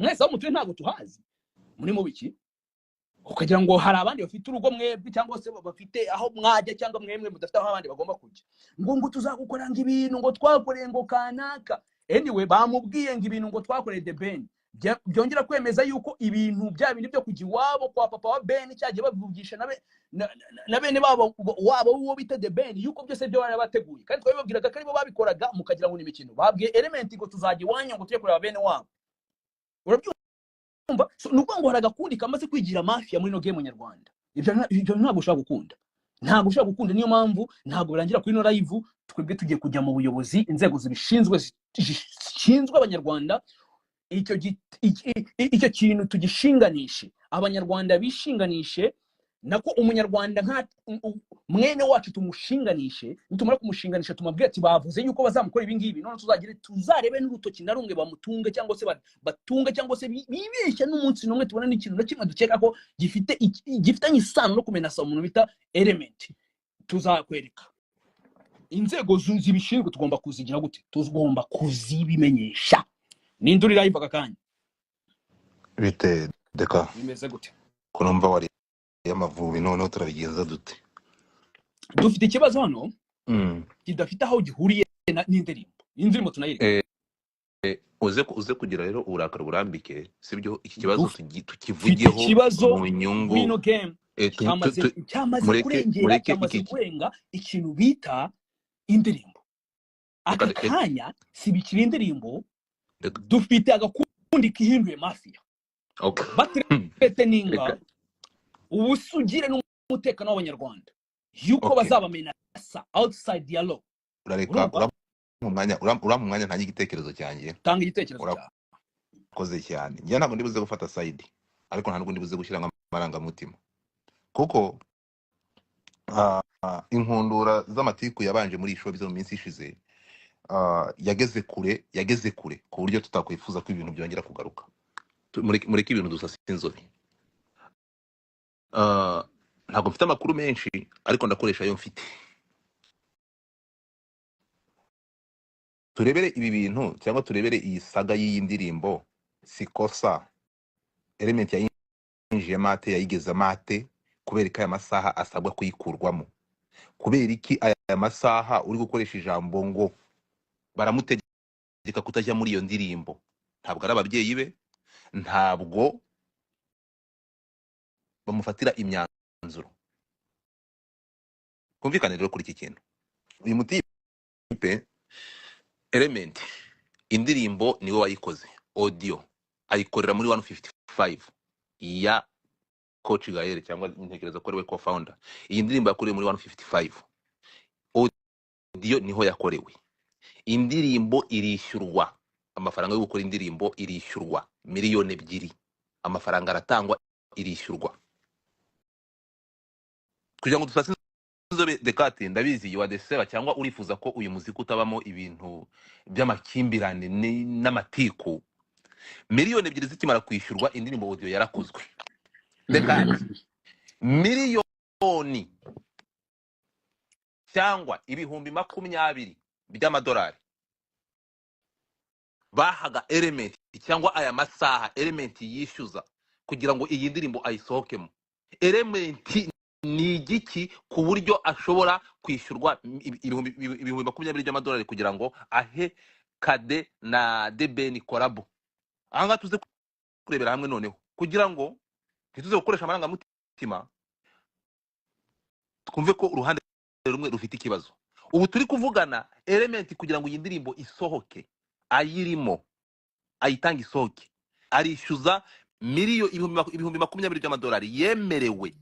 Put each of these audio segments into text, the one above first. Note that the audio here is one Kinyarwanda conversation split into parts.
mwese aho mutuye ntabwo tuhazi muri mu biki ukagira ngo hari abandi bafite urugo mwebwe cyangwa se bafite aho mwajya cyangwa mwemwe mudafite aho abandi bagomba kujya ngo tuzagukoranga ibintu ngo twakoreye ngo kanaka anyway bamubwiye ngo ibintu ngo twakoreye The Ben byongera kwemeza yuko ibintu bya bindi byo kujya iwabo kwa papa wa Ben cyagiye bavugisha na bene babo wabo uwo bita The Ben yuko byose byo bari bateguye kandi twabibabwiraga ko aribo babikoraga mukagira ngo ni imikino babwiye Element ngo tuzajya iwanyu ngo tujye kureba bene wabo nuko ngo haragakundi kamaze kwigira mafia muri no game nyarwanda ibyo ntabwo ushaka gukunda niyo mpamvu ntabwo birangira kuri no live twebwe tugiye kujya mu buyobozi inzego zishinzwe abanyarwanda icyo kintu tugishinganishe abanyarwanda bishinganishe nako umunyarwanda nka mwene wacu tumushinganishe nitumara kumushinganisha tumabwira ati bavuze yuko bazamukora ibi ngibi none tuzarebe n'urutoki narunge bamutunge cyangwa se batunge cyangwa se bibeshya n'umunsi numwe tubona n'ikintu na kimwe dukeka ko gifitanye isano no kumenasa umuntu bita Element tuzakwereka inzego zibishinzwe tugomba kuzigira gute tugomba kuzibimenyesha n'induri live akakanya bite deka bimeze gute kunumva wari y'amavubi none turabigenza dute dufite ikibazo hano kidafite aho gihuriye n'indirimbo tunayireka uze kugira rero uburakari burambike sibyo iki kibazo tukivugiyeho mu nyungu bino game cyamaze kurenga ikintu bita indirimbo akakanya sibikira indirimbo dufite agakundi kihinduye mafia batrete ninga ubusugire n'umutekano w'abanyarwanda yuko bazabamenasa outside dialogue urareka uramumwanya nta igitekerezo cyanjye tanga igitekerezo urakoze cyane njye ntabwo ndibuze gufata side ariko nta nubwo ndibuze gushyira amarangamutima kuko inkundura z'amatiku yabanje muri ishobi zo mu minsi ishize yageze kure ku buryo tutakwifuza ko ibintu byongera kugaruka mureke ibintu dusasa inzobe ntabwo mfite amakuru menshi ariko ndakoresha ayo mfite turebere ibi bintu cyangwa turebere iyi saga y'iyi ndirimbo sikosa Element yinjiye mate yayigeze mate kubera ko aya masaha asabwa kuyikurwamo kubera iki aya masaha uri gukoresha ijambo ngo baramutegeka kutajya muri iyo ndirimbo ntabwo ari ababyeyi be ntabwo bamufatira imyanzuro kumvikana rero kuri iki kintu uyu mutipe Element indirimbo niwe wayikoze audio ayikorera muri 155 ya Coach Gael cyangwa intekerezo ko ariwe co-founder iyi ndirimbo yakorewe muri 155 audio niho yakorewe indirimbo irishyurwa amafaranga yo gukora indirimbo irishyurwa miliyoni 2 amafaranga aratangwa irishyurwa kugira ngo dusase inzobe Dekate ndabizi wadeseba cyangwa urifuza ko uyu muziki utabamo ibintu by'amakimbirane n'amatiku miliyoni 2 zikimara kwishyurwa indirimbo audio yarakozwe Dekate miliyoni cyangwa ibihumbi 20 by'amadolari bahaga Element cyangwa aya masaha Element yishyuza kugira ngo iyi ndirimbo ayisohokemo Element ni igiki ku buryo ashobora kwishyurwa ibihumbi 20 by'amadolari kugira ngo ahe Kade na The Ben collabo anga tuze kurebera hamwe noneho kugira ngo ntituze gukoresha amarangamutima twumve ko uruhande rumwe rufite ikibazo ubu turi kuvugana Element kugira ngo iyi ndirimbo isohoke ayirimo ayitanga isohoke arishyuza ibihumbi 20 by'amadolari yemerewe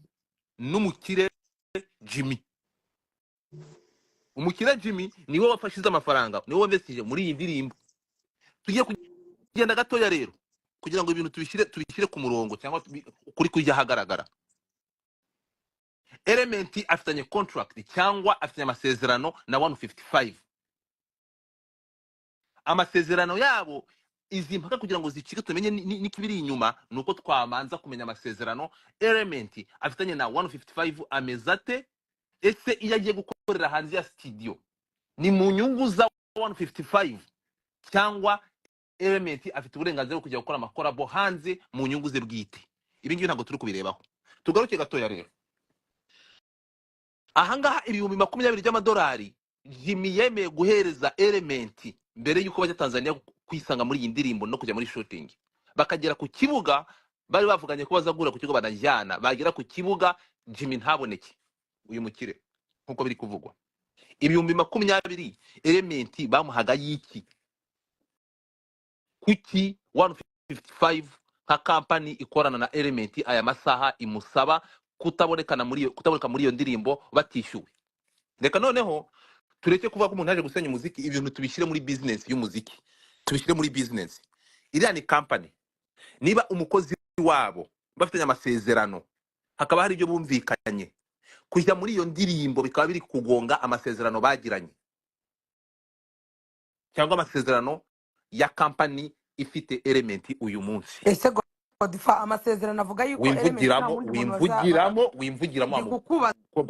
n'umukire Jimmy umukire Jimmy niwe wafashize amafaranga niwe wamvestije muri iyi ndirimbo tugiye kugenda gatoya rero kugira ngo ibintu tubishyire ku murongo cyangwa kuri kujya hagaragara Element afitanye contract cyangwa afitanye amasezerano na 155 amasezerano yabo izi mpaka kugira ngo zicike tumenye n'ikibiri inyuma nuko twamanza kumenya amasezerano Element afitanye na 155 amezate ese iyo agiye gukorera hanze ya studio ni mu nyungu za 155 cyangwa Element afite uburenganzira bwo kujya gukora amakorabo hanze mu nyungu ze bwite. Ibi ngibi ntabwo turi kubirebaho. Tugaruke gatoya rero. Ahangaha ibihumbi 20 by'amadolari Jimmy yemeye guhereza Element mbere yuko bajya Tanzania kwisanga muri iyi ndirimbo no kujya muri shooting. Bakagera ku kibuga bari bavuganye ko bazagura ku kigo banajyana, bagera ku kibuga Jimmy ntaboneke. Uyu mukire nkuko biri kuvugwa. Ibihumbi 20 Element bamuhaga yiki? Kuki 155 nka company ikorana na Element aya masaha imusaba kutaboneka muri iyo ndirimbo batishyuwe? Reka noneho tureke kuvuga ko umuntu aje gusenya umuziki, ibintu tubishyire muri business y'umuziki, tubishyire muri business. Iriya ni company, niba umukozi wabo bafitanye amasezerano, hakaba hari ibyo bumvikanye, kujya muri iyo ndirimbo bikaba biri kugonga amasezerano bagiranye, cyangwa amasezerano ya company ifite Element uyu munsi. ese Godfa amasezerano avuga yuko Element nta wundi muntu wimvugiramo ko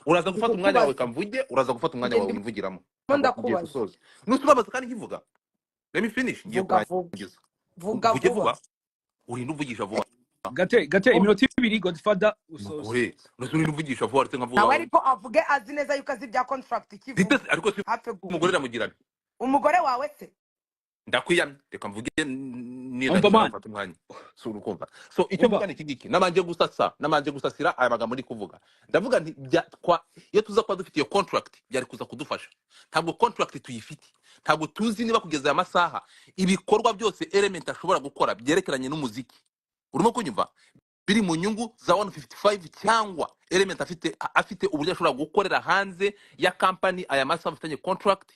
uraza gufata umwanya wawe kamvuge, uraza gufata umwanya wawe wimvugiramo. Ndakubaza nusubabaza kandi nkivuga. Let me finish. Ngiye kurangiza. Vuga vuba. Urinda uvugisha vuba. Gate iminota 2 Godfather usoza. Uri uvugisha vuba ariko nkavuga. Nawe ariko avuge azi neza yuko azi bya contract kivuga. Ariko si umugore namugirana. Umugore wawe se ndakwiyamye, reka mvuge nifata umwanya. So urukumva. So icyo mvuga ni kigiki, namanje gusasira aya magambo ndi kuvuga. Ndavuga nti iyo tuza kwa dufite iyo contract byari kuza kudufasha. Ntabwo contract tuyifite. Ntabwo tuzi niba kugeza aya masaha ibikorwa byose Element ashobora gukora byerekeranye n'umuziki. Urimo kunyumva? Biri mu nyungu za 155 cyangwa Element afite uburyo ashobora gukorera hanze ya company aya masaha bafitanye contract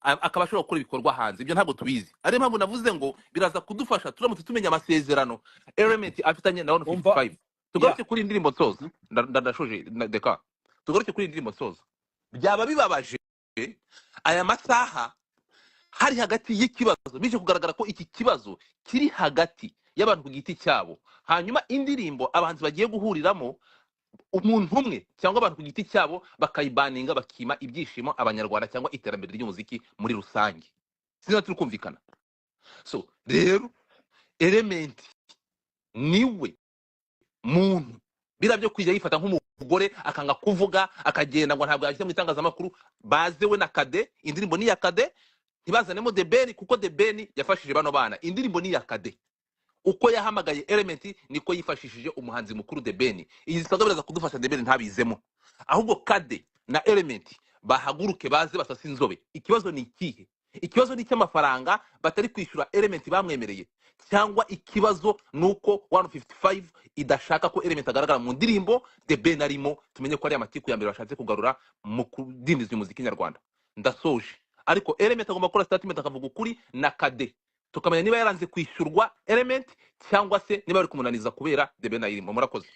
akaba ashobora gukora ibikorwa hanze. Ibyo ntabwo tubizi. Ari mpamvu navuze ngo biraza kudufasha turamutse tumenya amasezerano Element afitanye na 155. Tugaruke kuri indirimbo nsoza. Ndashoje deka. Tugaruke kuri indirimbo nsoza. Byaba bibabaje aya masaha hari hagati y'ikibazo bije kugaragara ko iki kibazo kiri hagati y'abantu ku giti cyabo, hanyuma indirimbo abahanzi bagiye guhuriramo umuntu umwe cyangwa abantu ku giti cyabo bakayibaninga bakima ibyishimo abanyarwanda cyangwa iterambere ry'umuziki muri rusange. Sinzi turi kumvikana. So rero Element niwe muntu birabyo kwijya yifata nk'umugore akanga kuvuga akagenda ngo ntabwo yashyize mu itangazamakuru. Bazewe na Kade, indirimbo ni ya Kade, ntibazanemo The Ben kuko The Ben yafashije bano bana. Indirimbo ni ya Kade. Uko yahamagaye Element niko yifashishije umuhanzi mukuru The Ben. Iyi zisaga biraza kudufasha The Ben ntabizemo. Ahubwo Kade na Element bahaguruke baze basasa inzobe. Ikibazo ni ikihe? Ikibazo ni cy'amafaranga batari kwishyura Element bamwemereye, cyangwa ikibazo nuko 155 idashaka ko Element agaragara mu ndirimbo The Ben arimo. Tumenye ko ari amatiku ya mbere bashatse kugarura mu kudindiza umuziki nyarwanda. Ndasoje. Ariko Element agomba gukora statement akavuga ukuri na Kade, tukamenya niba yaranze kwishyurwa Element cyangwa se niba ari kumunaniza kubera The Ben ayirimo. Murakoze.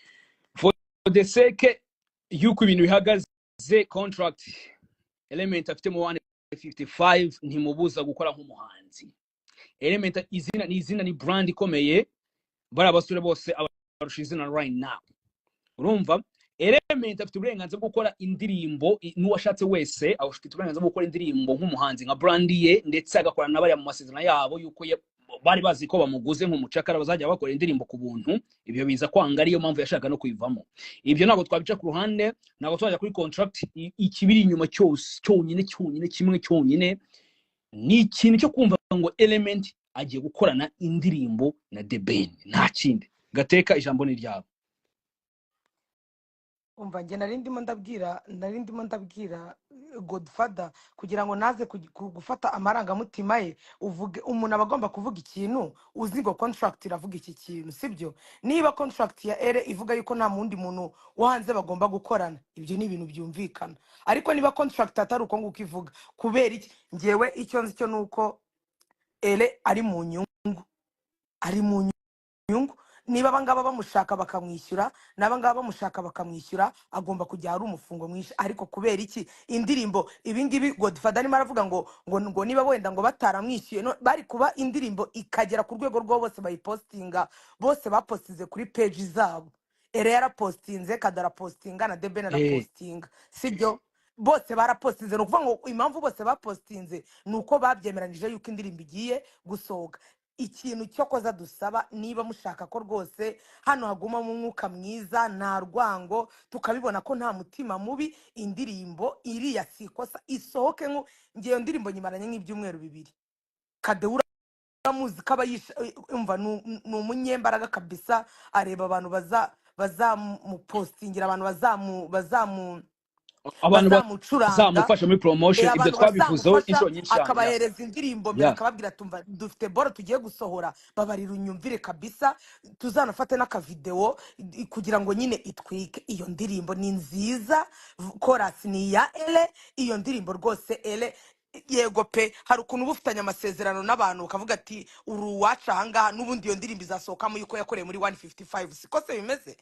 For the sake yuko ibintu bihagaze, contract Element afite mu 155 ntimubuza gukora nk'umuhanzi. Element izina ni brand ikomeye, bara abasore bose abarusha izina right now. Urumva? Element afite uburenganzira bwo gukora indirimbo n'uwashatse wese, afite uburenganzira bwo gukora indirimbo nk'umuhanzi nka brand ye, ndetse agakorana n'abari mu masezerano yabo yuko bari bazi ko bamuguze nk'umucakara bazajya bakora indirimbo ku buntu. Ibyo biza kwanga ariyo mpamvu yashaka no kuyivamo. Ibyo ntabwo twabica ku ruhande, ntabwo twajya kuri contract. Ikibiri inyuma cyonyine kimwe cyonyine ni ikintu cyo kumva ngo Element agiye gukorana indirimbo na The Ben, nta kindi. Gateka ijambo ni ryabo. umva nge narindimo ndabwira Godfather kugira ngo naze gufata amarangamutima ye. Uvuge umuntu abagomba kuvuga ikintu uzi ngo contract iravuga iki kintu, sibyo? Niba contract ya Ere ivuga yuko nta mundi muntu wo hanze bagomba gukorana, ibyo ni ibintu byumvikana. Ariko niba contract atari uko nguko ivuga, kubera iki? Ngewe icyo nzi cyo nuko Ere ari mu nyungu, niba abangaba bamushaka bakamwishyura, n'abangaba bamushaka bakamwishyura, agomba kujya ari umufungo mwinshi. Ariko kubera iki indirimbo ibingibi Godfather arimo aravuga ngo niba wenda ngo bataramwishyuye bari kuba indirimbo ikagera ku rwego rwo bose bayipostinga, bose bapostize kuri page zabo. Ere yarapostinze, Kadara postinga na The Ben arapostinga, sibyo? bose barapostinze no kuvuga ngo impamvu bose bapostinze nuko babyemeranije yuko indirimbo igiye gusohoka. Ikintu cyo koza dusaba niba mushaka ko rwose hano haguma mu mwuka mwiza nta rwango tukabibona ko nta mutima mubi, indirimbo iriya sikosa isohoke. Ngiyo ndirimbo nyimaranye nk'ibyumweru 2. Kadeura muzi kaba umva ni umunyembaraga kabisa, areba abantu bazamupostingira, abantu abantu bazamucuranga, bazamufasha muri promotion, ibyo abantu twabivuzeho bazamufasha, inshuro nyinshi cyane. akabahereza indirimbo mbere, akababwira tumva dufite boro tugiye gusohora, babarira unyumvire kabisa, tuzanafate n'akavideo kugira ngo nyine itwike. Iyo ndirimbo ni nziza, chorus ni ya Ele, iyo ndirimbo rwose Ele yego pe. Hari ukuntu bufitanye amasezerano n'abantu ukavuga ati uru waca ahangaha n'ubundi iyo ndirimbo izasohokamo yuko yakoreye muri 155, siko se bimeze,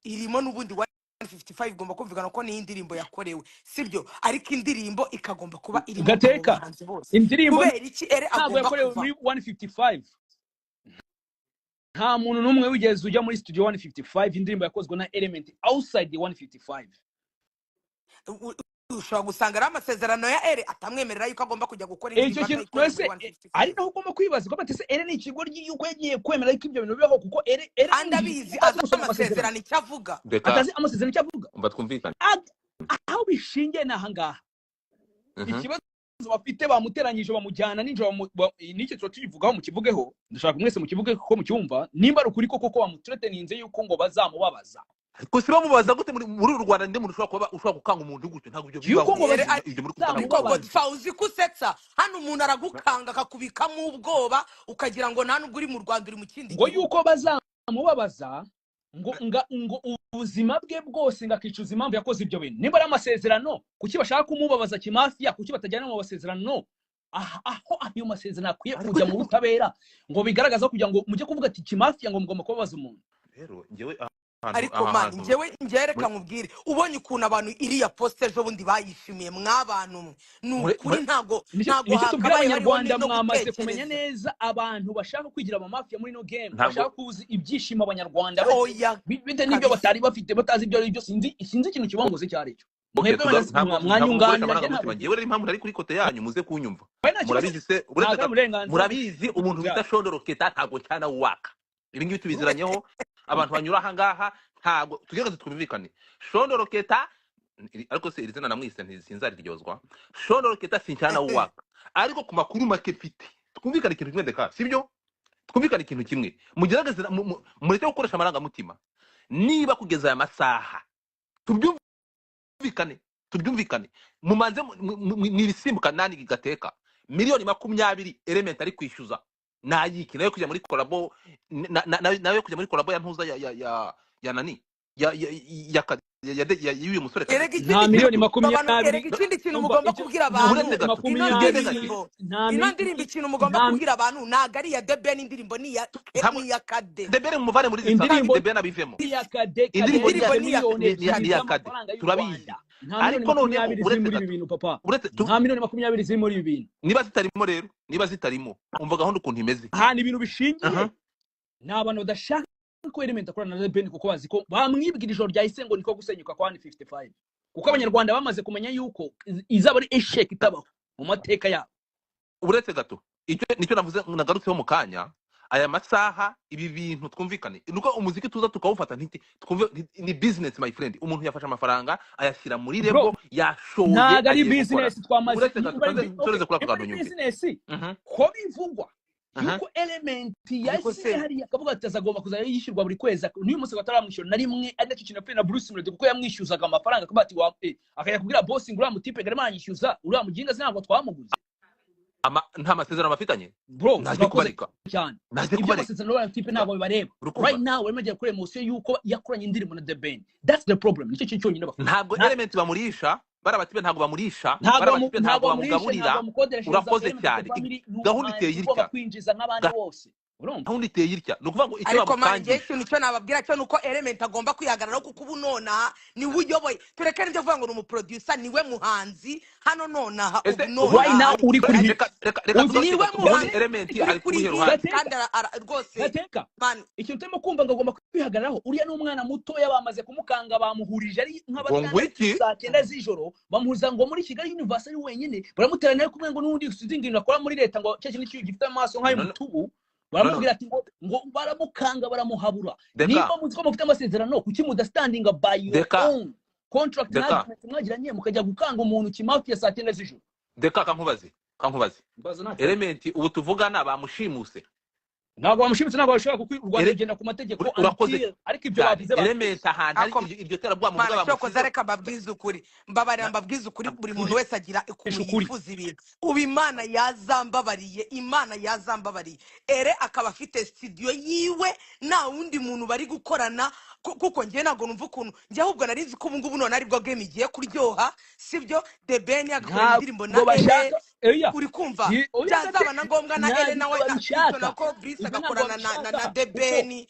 irimo n'ubundi 155 igomba kumvikana ko ni indirimbo yakorewe, sibyo? Ariko indirimbo ikagomba kuba irimo Gateka abahanzi bose. indirimbo Kubera iki Ere ntabwo agomba yakorewe kuva? muri 155. Nta muntu n'umwe wigeze ujya muri studio 155. Indirimbo yakozwe na Element outside the 155. Ushobora gusanga ari amasezerano ya Ere atamwemerera yuko agomba kujya gukora Icyo indirimbo kintu atayikora twese muri ari 155. naho ugomba kwibaza ko batese Ere ni ikigo ry'uko yagiye kwemera ko ibyo bintu bibaho, kuko Ere Kandi abizi azi amasezerano icyo avuga. reka atazi amasezerano icyo avuga. umva twumvikane. Aho bishingiye ni ahangaha. Ikibazo bafite bamuteranyije bamujyana ninjoro n'icyo tukivugaho mukivugeho, ndashaka mwese mukivuge ko mucyumva nimba ari ukuri koko ko bamutureteninze yuko ngo bazamubabaza. Ariko si bamubaza gute muri uru Rwanda, ndi muntu ushobora gukanga umuntu gutyo, ntabwo ibyo Yuko ngo bibaho. Ibyo muri Ariko Godfa uzi kusetsa hano umuntu aragukanga akakubikamo ubwoba ukagira ngo nta nubwo uri mu Rwanda, uri mu kindi ngo yuko bazamubabaza ngo ubuzima bwe bwose ngakicuza impamvu yakoze ibyo bintu. Nimba ari amasezerano, kuki bashaka kumubabaza kimafiya? Kuki batajyana mu masezerano? Aho ayo masezerano akwiye kujya mu butabera ngo bigaragaza kugira ngo mujye kuvuga ati kimafiya ngo mugomba kubabaza umuntu. rero ngewe ariko man ngewe reka nkubwire, ubonye ukuntu abantu iriya poste ejo bundi bayishimiye mwabantu mwe nukuri ntago tubwira abanyarwanda mwamaze kumenya neza abantu bashaka kwigira amafiya muri no game, bashaka kuzi ibyishimo abanyarwanda bite n'ibyo batari bafite batazi ibyo ari byo. Sinzi ikintu kibangoze cyari cyo. mwanyunganira ngewe rero impamvu ari kuri kote yanyu muze kunyumva. Murabizi se murabizi umuntu bita Shondoro Keta ntago cyana waka. Ibi ngibi tubiziranyeho abantu banyura aha ngaha, ntago tugeze twumvikane. Shondoro Keta ariko se irizina namwise ntizinzariryozwa. Shondoro Keta sincyana waka, ariko ku makuru make mfite twumvikane ikintu kimwe ndeka, sibyo? Twumvikane ikintu kimwe, mugerageze mureke gukoresha amarangamutima. Niba kugeza aya masaha tubyumvikane mumanze nirisimbuka nani Gateka miliyoni 20 Element ari kwishyuza nayiki nayo kujya muri collabo nayo kujya muri collabo ya ntuza ya nani ya yuyu musore nta miliyoni 20. Ikindi kintu mugomba kubwira abantu, ino ndirimbo ikintu mugomba kubwira abantu ntago ari ya Deben, indirimbo ni ya Kade. Deben muvane muri zisanga Deben abivemo. Indirimbo ni ya Kade turabizi. Ariko none nta miliyoni 20 ziri muri ibi bintu. Niba zitarimo rero, niba zitarimo umva gahunda ukuntu imeze. Aha ni ibintu bishingiye n'abantu badashaka ko Element akorana na Deben, kuko bazi ko bamwibwira ijoro rya isengo niko gusenyuka kwa 155, kuko abanyarwanda bamaze kumenya yuko izaba ari eshek itabaho mu mateka yabo. Uretse gato icyo nicyo navuze nagarutseho mu kanya, aya masaha ibi bintu twumvikane nuko umuziki tuza tukawufata ni business my friend. Umuntu yafasha amafaranga ayashyira muri rebo yashoye, ntago ari business twamaze business ko bivugwa yuko Element yashyize hariya akavuga ati azagomba kuzajya yishyurwa buri kwezi. N'uyu munsi bataramwishyura na rimwe, ari nacyo kintu na Bruce Melody kuko yamwishyuzaga amafaranga akavuga ati akajya kubwira boss ngo uriya mutipe garema yanyishyuza, uriya muginga ntabwo twamuguze. Nta masezerano bafitanye bro, naje kubarika cyane ibyo masezerano n'uriya mutipe ntabwo bibareba. Right now we're making kure emotion yuko yakoranye indirimbo na Deben. That's the problem. Nicyo kintu cyonyine bafite. Ntabwo Element bamurisha, barabatipe ntabwo bamurisha, barabatipe ntabwo bamugaburira. Urakoze cyane. Gahunda iteye irya kwinjiza nk'abandi bose. urumva aho nditeye irya no kuvuga ngo icyo ariko manje bamutangiye ikintu cyo nababwira cyo nuko element agomba kwihagararaho kuko ubu nonaha niwe uyoboye tureke n'ibyo vuga ngo ni umuproducer niwe muhanzi hano nonaha ese ubu right now nonaha uri kuri hit reka uzi niwe ubundi muhanzi element uri ari kuri kuri hit ruhande kandi rwose gateka man ikintu turimo kumva ngo agomba kwihagararaho uriya n'umwana mutoya bamaze kumukanga bamuhurije ari ngo nk'abatandatu iki saa 9 z'ijoro bamuhuza ngo muri Kigali Universe ari wenyine baramuteranya kumwe ngo n'undi uzingingo akora muri leta ngo cyo kintu gifite amaso nk'ayo mutubu baramubwira ati ngo baramukanga baramuhabura niba muzi ko mufite amasezerano kuki mudastandinga by your own contract mwagiranye mukajya gukanga umuntu kimauti ya saa 9 z'ijoro deka kankubaze element ubu tuvugana bamushimuse ntabwo bamushimutse ntabwo bashobora kukwirwanya kugenda ku mategeko ariko ibyo bavuze element ahantu ariko ibyo terabwa muvuga bamushimuse reka mbabwize ukuri mbabarira mbabwize ukuri buri muntu wese agira ukuntu yifuza ibintu ubu imana yazambabariye ere akaba afite studio yiwe nta wundi muntu bari gukorana kuko njye ntabwo numva ukuntu njye ahubwo narizi ko ubu ngubu none aribwo game igiye kuryoha sibyo The Ben agakora indirimbo na Ele uri kumva byazaba na ngombwa na Ele nawe na ko Brice agakorana na The Ben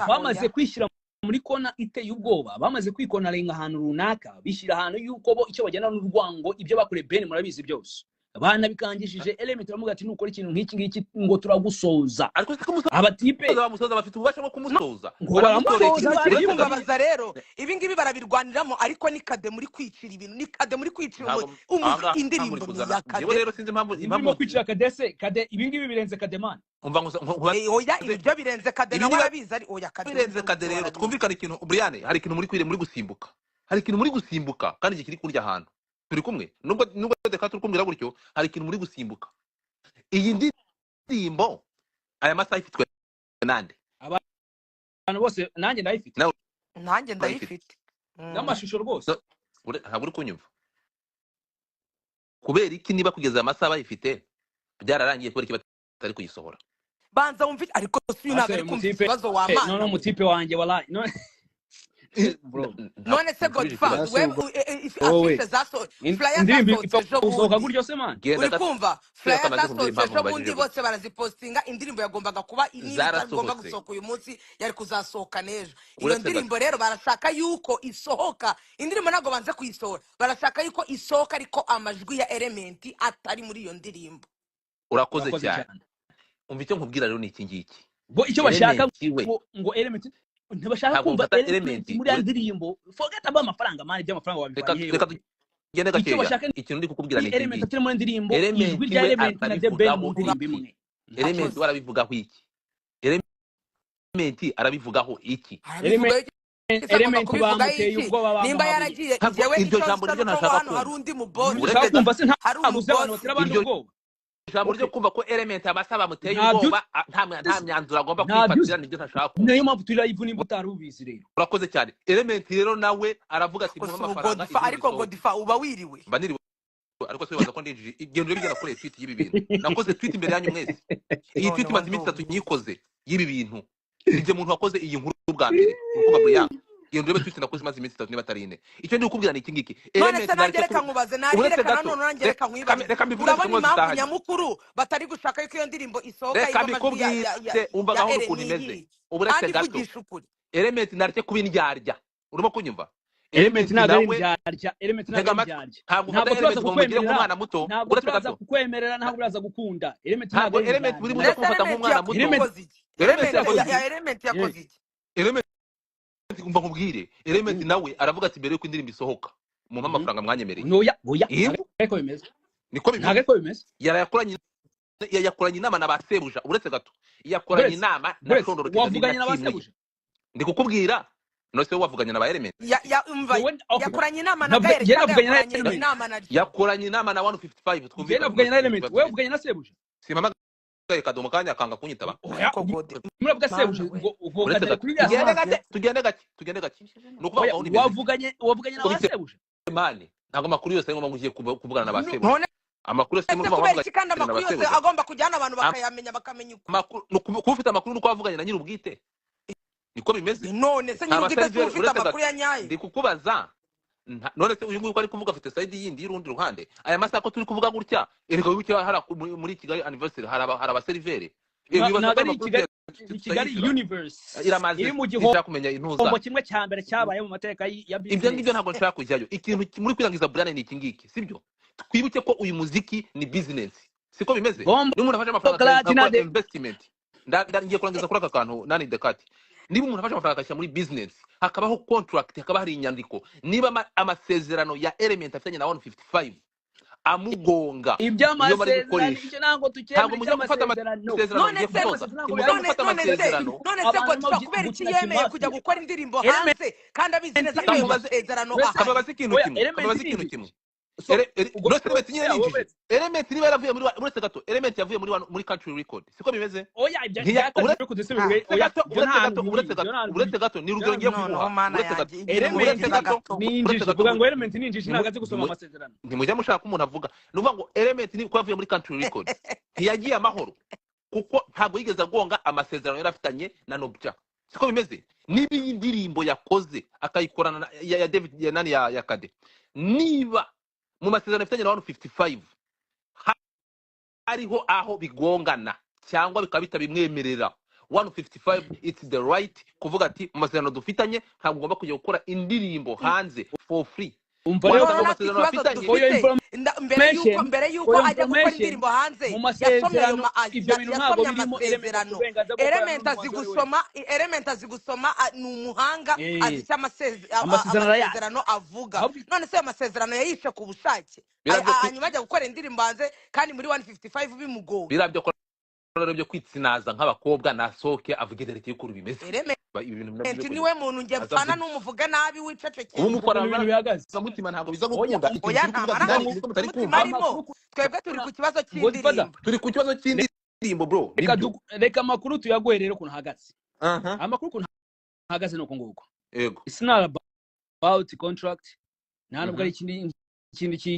bamaze kwishyira muri kona iteye ubwoba bamaze kwikona renga ahantu runaka bishyira ahantu yuko bo icyo bagenda n'urwango ibyo bakore Ben murabizi byose abana bikangishije element bamuga ati nukora ikintu nk'iki ngiki ngo turagusoza ariko abatipe bamusoza bafite ububasha bwo kumusoza bamusoza rero ibi ngibi barabirwaniramo ariko ni Kade muri kwicira ibintu ni Kade muri kwicira indirimbo ya Kade rero sinzi impamvu kwicira Kade ibi ngibi birenze Kade man umva oya ibyo birenze Kade nawe arabizi ari oya Kade birenze Kade rero twumvikana ikintu Brian hari ikintu muri gusimbuka kandi iki kiri kurya ahantu turi kumwe nubwo deka turi kumwira gutyo hari ikintu muri gusimbuka iyi ndirimbo aya masaha ifitwe nande abantu bose nanjye ndayifite n'amashusho rwose ntabwo uri kunyumva kubera iki niba kugeza amasaha bayifite byararangiye kubera iki batari kuyisohora banza wumvite ariko si ntabwo ari kumva ikibazo wamana none umutipe wanjye wallahi none se Godfather afishe zaso flyer zaso usohoka gutyo se man uri kumva flyer zaso bundi bose barazipostinga indirimbo yagombaga kuba igomba gusohoka uyu munsi yari kuzasohoka nejo iyo ndirimbo rero barashaka yuko isohoka indirimbo ntago banze kuyisohora barashaka yuko isohoka ariko amajwi ya element atari muri iyo ndirimbo urakoze cyane umva icyo nkubwira rero ni iki ngiki bo icyo bashaka ngo element ntibashaka kumva element muri ndirimbo forget about amafaranga mani by'amafaranga wabivanye reka tugende gakeya ikintu ndi kukubwira ni element atari muri ndirimbo ijwi rya element na The Ben mu ndirimbo imwe element warabivugaho iki element arabivugaho iki element bamuteye ubwoba nimba yaragiye njyewe iryo jambo niryo ntashaka kumva hari undi muboss urashaka kumva se ntabuze abantu batera abandi ubwoba ijambo ryo kumva ko element abasaba muteye ubwoba nta myanzuro agomba kwifatira nibyo ntashaka nayo mpamvu turi live nimba utari ubizi rero urakoze cyane element rero nawe aravuga ati mu mafaranga ariko Godfather uba wiriwe baniri ariko se baza ko ndinjije igendo bigera kuri tweet y'ibi bintu nakoze tweet imbere yanyu mwese iyi tweet maze iminsi 3 nyikoze y'ibi bintu nje muntu wakoze iyi nkuru bwa mbere ukuba Brian igendo rebe tweet nakoze maze iminsi 3 niba tarine icyo ndi gukubwira ni iki ngiki element nareka nkubaze nareka none nangereka nkwibaze urabona impamvu nyamukuru batari gushaka yuko iyo ndirimbo isohoka ya umva gaho ukuntu imeze uburetse gato element nareke kubindyarya urimo kunyumva element ntabwo turaza kukwemerera ntabwo turaza kukwemerera ntabwo uraza gukunda ntabwo element buri muze kumfata nk'umwana muto element yakoze iki umva nkubwire element nawe aravuga ati mbere yuko indirimbo isohoka mu amafaranga mwanyemereye oya ariko bimeze niko bimeze yakoranye inama na basebuja uretse gato yakoranye inama na Shondoro wavuganye na basebuja ndi kukubwira no se wavuganye na ba element yakoranye inama na Gael yakoranye inama na 155 twumvira yavuganye na element wewe uvuganye na sebuja simama Kadomo kanya akanga kunyitaba muravuga sebuja ubwo tugende gake nukuvuga wavuganye na basebuja mani ntago makuru yose ngomba ngiye kuvugana na basebuja amakuru yose ngomba kuvuga kandi amakuru yose agomba kujyana abantu bakayamenya bakamenya uko ufite amakuru nuko wavuganye na nyiri ubwite niko bimeze none se nyiri ubwite ufite amakuru ya nyayo ndi kukubaza none se uyu nguyu ko ari kuvuga afite side yindi y'urundi ruhande aya masaha ko turi kuvuga gutya erega wibukira hari muri Kigali anniversary hari abaserivere wibaza ko ntabwo ayo ari makuru Kigali tutayishyura universe iramaze iri mu gihombo zishaka kumenya intuza kimwe cya mbere cyabaye mu mateka ya ibyo ngibyo business. ntabwo nshaka kujyayo. Ikintu muri kwirangiza Brian ni iki ngiki, sibyo? Twibuke ko uyu muziki ni business, siko bimeze? Bombo Niba umuntu afashe amafaranga Platinum akora de investment, ngiye kurangiza kuri aka kantu nani Dekati. Niba umuntu afashe amafaranga akashyira muri business, hakabaho contract, hakaba hari inyandiko, niba amasezerano ya Element afitanye na 155 amugonga iyo bari iby'amasezerano gukoresha, icyo ntabwo ntabwo tukemera mujya gufata iby'amasezerano. amasezerano none mugiye se kunoza, ntabwo ntimujya gufata amasezerano. none se abantu Godfather barimo kubera iki gukina yemeye kimafia. kujya gukora indirimbo Element hanze kandi abizi neza ko ayo Kamubaze masezerano Wese- ahari? kamubaze ikintu Oya, kimwe, Element kamubaze ni ikintu iki? kimwe. So, ubwo Rose Element nyine oya, ninjije. wese- Element niba yaravuye uretse gato, Element yavuye muri country record, siko bimeze? oya ibyo Ntiya- byakaje kudusubira oya uretse gato ni urugero ngiye noneho kuguha. mana Uretse gato, yanjye igihe Element murengeje gato, gato ninjije gato, vuga ngo Element ninjije ntabwo azi gusoma Nimu- amasezerano. ntimujya mushaka ko umuntu avuga. Ni ukuvuga ngo Element ni ko yavuye muri country record ntiyagiye amahoro kuko ntabwo yigeze agonga amasezerano yari afitanye na Nobja, siko bimeze? Niba iyi ndirimbo yakoze akayikorana ya David ya Kade, niba mu masezerano afitanye na 155 hariho aho bigongana cyangwa bikaba bitabimwemerera, 155 it's the right kuvuga ati mu masezerano dufitanye ntabwo ugomba kujya gukora indirimbo hanze for free. umva Waba rero ufite Noneho amasezerano ikibazo afitanye, for your dufite mbere yuko for your ajya gukora information, indirimbo hanze mu yasomye ayo masezerano ibyo bintu ntabwo yasomye birimo amasezerano. uburenganzira bwo gukorana Element azi n'umwanzuro we. gusoma Element azi gusoma ni umuhanga azi icyo Amasezerano arayazi. amasezerano avuga. Ahubwo- None se ayo masezerano yayishe ku bushake Birabyo ku- hanyuma ajya gukora indirimbo hanze kandi muri 155 bimugoye. birabyo ko rero byo kwitsinaza nk'abakobwa nasohoke avuge direct y'uko bimeze. Element Ibi bintu nabyo niwe muntu nge Azavuga. mfana n'umuvuga nabi wicecekeye. ubu mukora ibintu bihagaze. mutima ntabwo biza Oya, gukunda. oya, Ikintu Oya kiri nta kuvuga marangamutima niko mutari mutima kumva. arimo. Twebwe turi ku kibazo Godfather, cy'indirimbo. Turi ku kibazo cy'indirimbo bro. reka amakuru tuyaguhe rero ukuntu ahagaze. Aha. Amakuru ukuntu ahagaze ni uko nguko. Yego. It's not about contract. Nta nubwo ari ikindi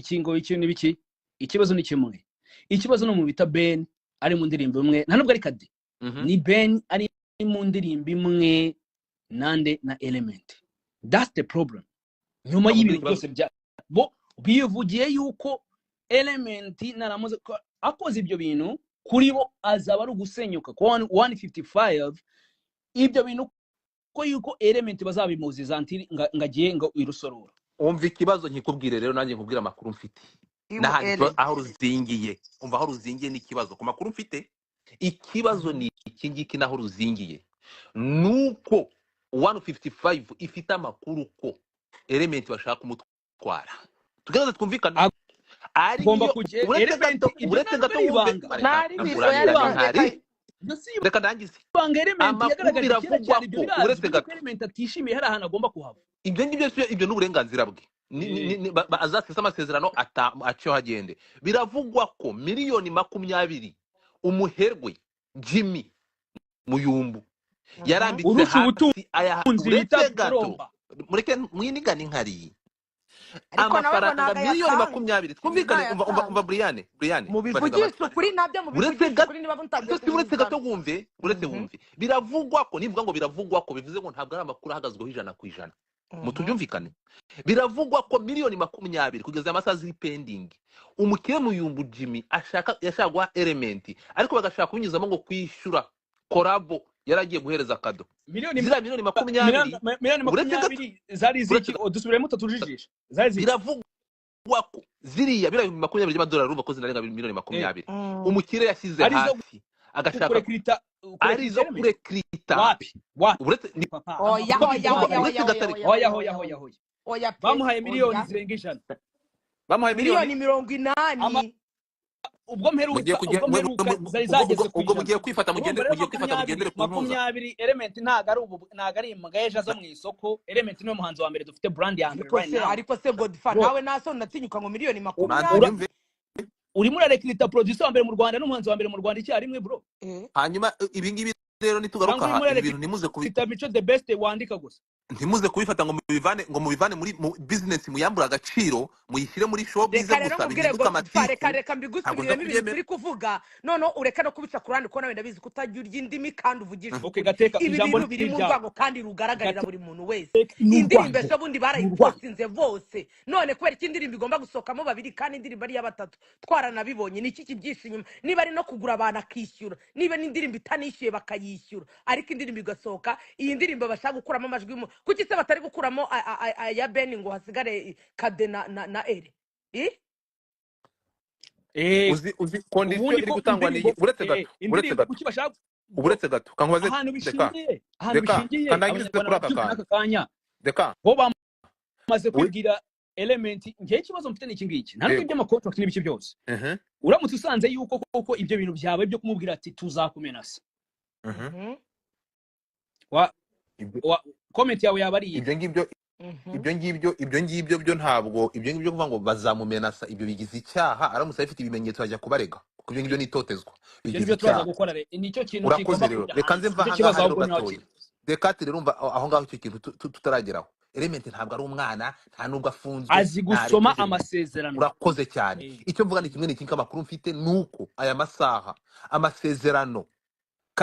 cy'ingo ikintu biki. Ikibazo ni kimwe. Ikibazo no mu bita Ben ari mu ndirimbo imwe. Nta nubwo ari Kade. Ni Ben ari mu ndirimbo imwe nande na Element. That's the problem. Nyuma y'ibintu byose bya bo bivugiye yuko Element naramuze akoze ibyo bintu kuri bo azaba ari ugusenyuka ko 155 ibyo bintu ko yuko Element bazabimuziza ntiri ngagiye ngo irusorora. Umva ikibazo nkikubwire rero nanjye nkubwira amakuru mfite. N'ahandi aho ruzingiye. Umva aho ruzingiye ni ikibazo ku makuru mfite. Ikibazo ni iki ngiki naho ruzingiye. Nuko 155 ifite amakuru ko Element bashaka kumutwara. Tugerageze twumvikana. Agomba kujya Element uretse gato wumve. Ntari Reka ndangize. banga Element yagaragaje biravugwa cyane ibyo ko birazi uretse gato. Element atishimiye hari ahantu agomba kuhava. Ibyo ngibyo ibyo n'uburenganzira bwe. Azasesa amasezerano aciyo hagende. Biravugwa ko miliyoni 20 umuherwe Jimmy Muyumbu yarambitse hasi uretse gato. Mureke mwinigana inkari. Amafaranga miliyoni 20 twumvikane. Umva Brian mubivugisha ukuri nabyo mubivugisha ukuri niba mutabye uretse gato wumve biravugwa ko nivuga ngo biravugwa ko bivuze ngo ntabwo ari amakuru ahagazweho 100%. Mutubyumvikane. Biravugwa ko miliyoni 20 kugeza amasaha ziri pending umukire Muyumbu Jimmy yashaka guha Element ariko bagashaka kubinyuzamo ngo kwishyura korabo yaragiye guhereza kado miliyoni 20 zari ziki dusubiremo tutujijisha zari ziki biravugwa ko ziriya miliyoni 20 by'amadolari urumva ko zinarenga miliyoni 20 umukire yashyize hasi agashaka arizo kurekrita wapi uretse ni papa oya bamuhaye miliyoni zirenga 100 bamuhaye miliyoni 80 ubwo mperuka ubwo mugiye kwifata mugendere ku ntuza 20 Element ntago ari imbwa zo mu isoko. Element niwe muhanzi wa mbere dufite brand ya mbere right now. ariko se Godfather nawe naso natinyuka ngo miliyoni 20 urimo urarekrita producer wa mbere mu Rwanda n'umuhanzi wa mbere mu Rwanda icyarimwe bro. hanyuma ibi ngibi rero nitugaruka ibintu nimuze kubita Mico the best wandika gusa ntimuze kubifata ngo mubivane muri business muyambura agaciro muyishyire muri showbiz reka rero gusa nkubwire bihinduka ngo amatiku reka mbigusubiriremo ibintu turi kuvuga none ureka no kubica ku ruhande ko nawe ndabizi kutajya urya indimi kandi uvugisha okay gateka ibi ijambo bintu biri mu rwango kandi rugaragarira buri muntu wese indirimbo ejo bundi barayipostinze bose none kubera iki indirimbo igomba gusohokamo babiri kandi indirimbo ari ya batatu twaranabibonye ni iki kibyisha inyuma niba ari no kugura abantu akishyura niba n'indirimbo itanishyuye bakayishyura ariko indirimbo igasohoka iyi ndirimbo bashaka gukuramo amajwi kuki se batari gukuramo ya Beni ngo hasigare Kade na Eri uzi condition iri gutangwa ni uretse gato kankubaze ahantu bishingiye kandangirize kuri aka kanya deka bo bamaze kubwira element ngiye kibazo mfite n'iki ngiki nta n'ibyo amakontract n'ibiki byose uramutse usanze yuko koko ibyo bintu byawe byo kumubwira ati tuzakumenasa wa comment yawe yabari ibyo ngibyo byo ntabwo ibyo ngibyo kuvuga ngo bazamumenasa ibyo bigize icyaha aramutse afite ibimenyetso ajya kubarega kuko ibyo ngibyo nitotezwa bigize icyaha gukora nicyo kintu urakoze rero reka nze mva hanga rero gatoya reka rero umva aho ngaho icyo kintu tutarageraho element ntabwo ari umwana nta nubwo afunzwe azi gusoma amasezerano urakoze cyane icyo mvuga ni kimwe n'ikindi amakuru mfite nuko aya masaha amasezerano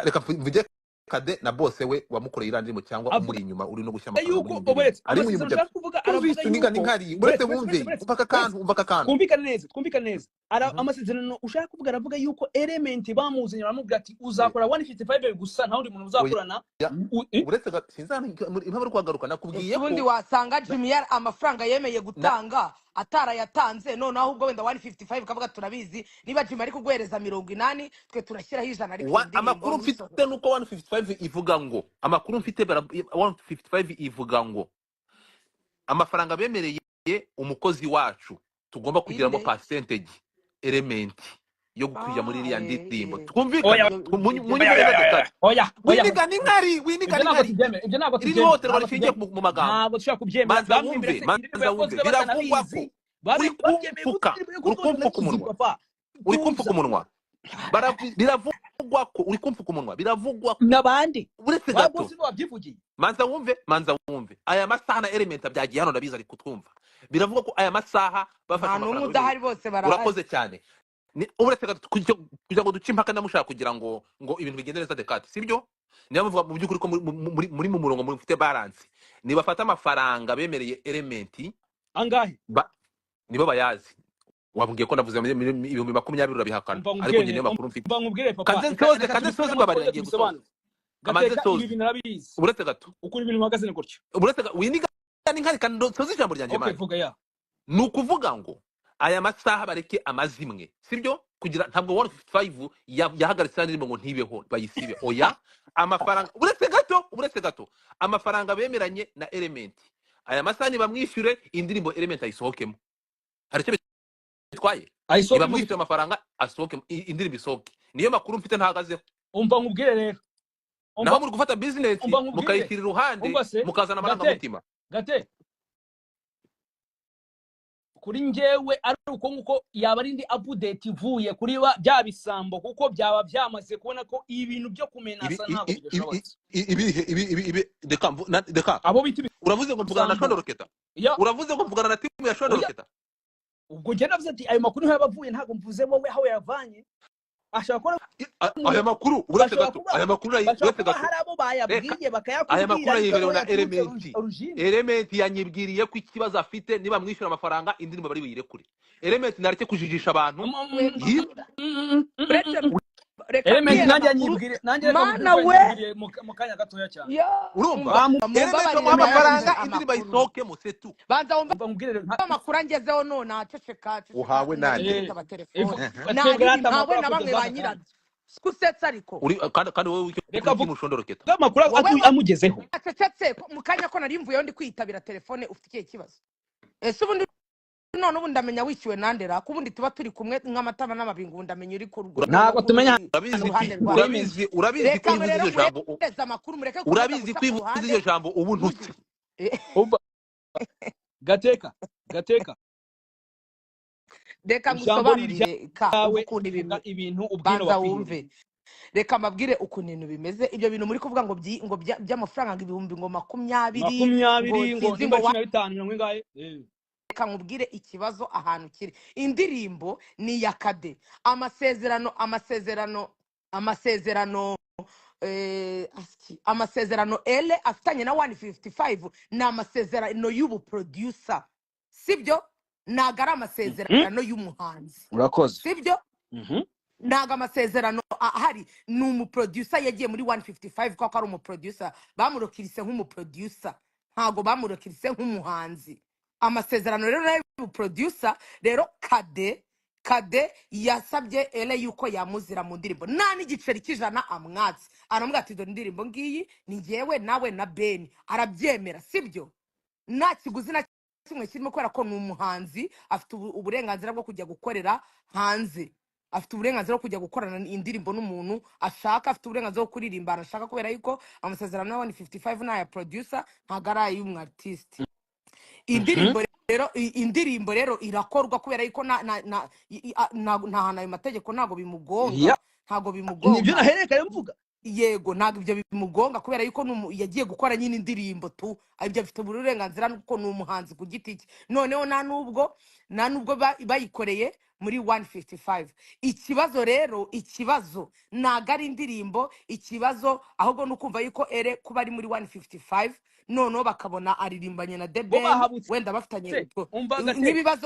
reka mvuge Kade na bose we wamukoreye irandimo cyangwa umuri inyuma uri no gushyira amafaranga ari mu mujya kuvuga aravuga ni nkari uretse wumve umva ka twumvikana neza amasezerano ushaka kuvuga aravuga yuko element bamuzanye baramubwira ati uzakora 155 gusa nta wundi muntu uzakorana uretse sinzana impamvu kwagaruka nakubwiye ko ubundi wasanga Jimmy amafaranga yemeye gutanga atarayatanze none ahubwo wenda 155 kavuga turabizi niba Jimmy ari kuguhereza 80 twe turashyiraho ijana ariko amakuru mfite nuko 155 ivuga ngo amakuru mfite 155 ivuga ngo amafaranga bemereye umukozi wacu tugomba kugiramo percentage element yo gukwiye muri iriya ndirimbo twumvikana winiga ni nkari ibyo ntabwo iri hotel rishingiye mu magambo ntabwo dushaka kubyemera biravugwa ko uri kumfuka umunwa biravugwa ko uri kumfuka umunwa biravugwa nabandi uretse gato manza wumve aya masaha na element byagiye hano ndabiza ari kutwumva biravugwa ko aya masaha bafasha amafaranga udahari bose barahari urakoze cyane ni uretse gato kugira ngo duce impaka ndamushaka kugira ngo ibintu bigende neza dekate sibyo niyo muvuga mu byukuri ko muri mu murongo mufite balance nibafata amafaranga bemereye element angahe nibo bayazi wabwiye ko ndavuze 2020 urabihakana ariko nyine makuru mfite mbangubwire papa kanze soze mbabari yagiye gusoza amaze soze ibintu narabizi uretse gato ukuri ibintu magazine gutyo uretse winiga ni nkari kandi soze ijambo ryanjye manje vuga ya nukuvuga ngo aya masaha bareke amazimwe sibyo kugira ntabwo 155 yahagaritse indirimbo ngo ntibeho bayisibe oya amafaranga uretse gato amafaranga bemeranye na element aya masaha ni bamwishyure indirimbo element ayisohokemo hari cyo bitwaye bamwishyure amafaranga asohoke indirimbo isohoke niyo makuru mfite ntahagazeho umva nkubwire rero naho muri gufata business mukayishyira iruhande mukazana amarangamutima gate kuri njyewe ari uko nguko yaba ari ndi update ivuye kuri bya bisambo kuko byaba byamaze kubona ko ibintu byo kumenasa ntabwo bishobotse deka abo biti uravuze ngo mvugana na Shondoroketa uravuze ngo mvugana na timu ya Shondoroketa ubwo njye navuze ati ayo makuru yabavuye ntabwo mvuze wowe aho yavanye ashaka aya makuru uretse gato aya makuru uretse gato hari abo bayabwiye bakayakubwira aya makuru yiberewe na element yanyibwiriye ko ikibazo afite niba mwishyura amafaranga indirimbo bari buyirekure element nareke kujijisha abantu element nanjye yanyibwire nanjye reka mu kanya gatoya cyane urumva element mu amafaranga indirimbo yisohokemo setu banza wumva mbwire amakuru angezeho none aceceka uhawe nande ntawe na bamwe banyirabyo kusetsa ariko kandi wowe reka Shondoroketa amakuru amugezeho acecetse mu kanya ko nari mvuyeho ndi kwitabira telefone ufite ikihe kibazo ese ubundi none ubu ndamenya wishyuwe nandera kubundi tuba turi kumwe nk'amatama n'amabingu ndamenya uri ku rugo ntabwo tumenya urabizi kwivuza iryo jambo urabizi kwivuza iryo jambo ubu ntutse gateka reka ngusobanurire ka ukunda ibintu ubwino wumve reka mabwire ukuntu ibintu bimeze ibyo bintu muri kuvuga ngo by'amafaranga ibihumbi ngo 20 ngo 20 ngo sinzi nimba ngo 15 mirongo ingahe reka nkubwire ikibazo ahantu kiri indirimbo ni ya Kade amasezerano ele afitanye na 155 ni amasezerano y'ubu producer sibyo ntago ari amasezerano y'umuhanzi urakoze sibyo ntago amasezerano ahari ni umuproducer yagiye muri 155 kuko ari umuproducer bamurokirise nk'umuproducer ntago bamurokirise nk'umuhanzi amasezerano rero y'umuproducer rero Kade yasabye ele yuko yamuzira mu ndirimbo nta n'igiceri cy'ijana amwatsi aramubwira ati dore indirimbo ngiyi ni njyewe nawe na Ben arabyemera sibyo nta kiguzi na kimwe kirimo kubera ko ni umuhanzi afite uburenganzira bwo kujya gukorera hanze afite uburenganzira bwo kujya gukorana indirimbo n'umuntu ashaka afite uburenganzira bwo kuririmba arashaka kubera yuko amasezerano ya 155 n'aya producer ntago ari ay'umwartiste indirimbo rero irakorwa kubera yuko nta hantu ayo mategeko ntago bimugonga nibyo naherekanye mvuga yego ntago ibyo bimugonga kubera yuko yagiye gukora nyine indirimbo tu ibyo afite uburenganzira nuko ni umuhanzi ku giti cye noneho nta nubwo bayikoreye muri 155 ikibazo ntago ari indirimbo ikibazo ahubwo nukumva yuko ere kuba ari muri 155 noneho bakabona aririmbanye na The Ben wenda bafitanye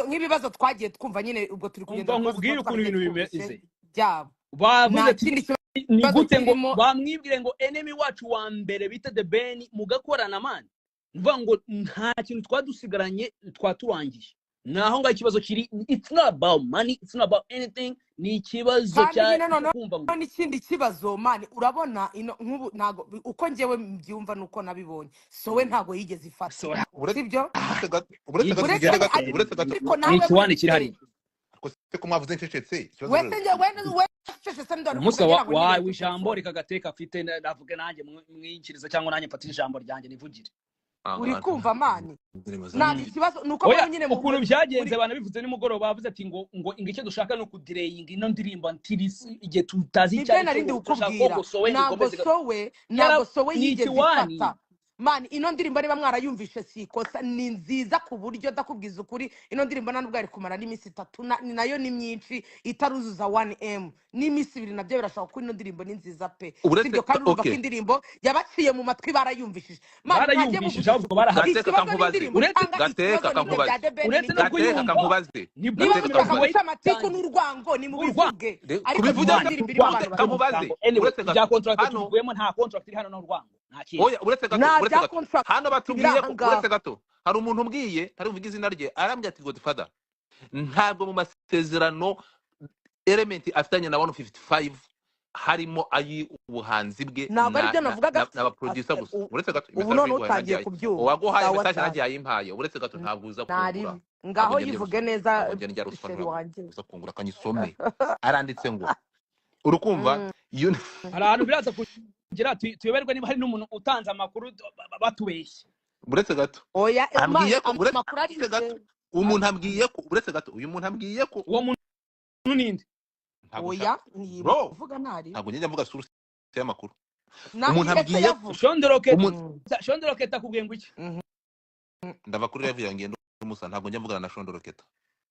nk'ibibazo twagiye twumva nyine ubwo turi kugenda nkubwire ukuntu ibintu bimeze byabo bavuze ati ni gute ngo bamwibwire ngo enemy wacu wa mbere bita The Ben mugakorana mani mvuga ngo nta kintu twadusigaranye twaturangiye naho ngaho ikibazo kiri it's not about money it's not about anything ni ikibazo cya kumva ngo n'ikindi kibazo mani urabona nk'ubu ntago uko ngewe mbyumva nuko nabibonye sowe ntago yigeze ifata sibyo uretse ni ikiwani kiri hari ko mwavuze ncecetse umunsi wa ijambo rikagateka afite navuge nanjye mwinjiriza cyangwa nanjye mfatira ijambo ryanjye nivugire uri kumva mani ntabwo ikibazo nuko nyine ukuntu byagenze abantu bivuze nimugoroba bavuze ati ngo icyo dushaka no kudireyinga ino ndirimbo ntirisi igihe tutazi cyane ntabwo sowe yigeze ifata mani ino ndirimbo niba mwarayumvishe sikosa ni nziza ku buryo ndakubwiza ukuri ino ndirimbo ntabwo ari kumara n'iminsi 3 ni nayo ni myinshi itaruzuza 1M n'iminsi 2 nabyo birashaka ko ino ndirimbo ni nziza pe sibyo kandi urumva ko indirimbo yabaciye mu matwi barayumvishije barayumvishije ahubwo barahatse kankubaze gateka kankubaze niba mushaka amatiku n'urwango ni mu bivuge ariko kubivuga kankubaze uretse bya contract tuvuyemo nta contract iri hano n'urwango oya uretse gato hano batubwiye uretse gato hari umuntu umbwiye hari uvuga izina rye arambye ati Godfather ntabwo mu masezerano element afitanye na 155 harimo ayi ubuhanzi bwe na producer gusa uretse gato ubu none utangiye kubyumva waguhaye message nagiye ayimpaye uretse gato ntabwo uza kugura ngaho yivuge neza uza kungura kanyisome aranditse ngo urukumva hari ahantu biraza kugira tuyoberwe niba hari n'umuntu utanze amakuru batubeshye uretse gato oya amakuru ari gato umuntu ambwiye ko uretse gato uyu muntu ambwiye ko uwo muntu ninde oya ni uvuga ntari ntabwo njye mvuga source y'amakuru umuntu ambwiye ko Shondoroketa akubwiye ngo iki ndava kuri live yanjye ndumusa ntabwo njye mvugana na Shondoroketa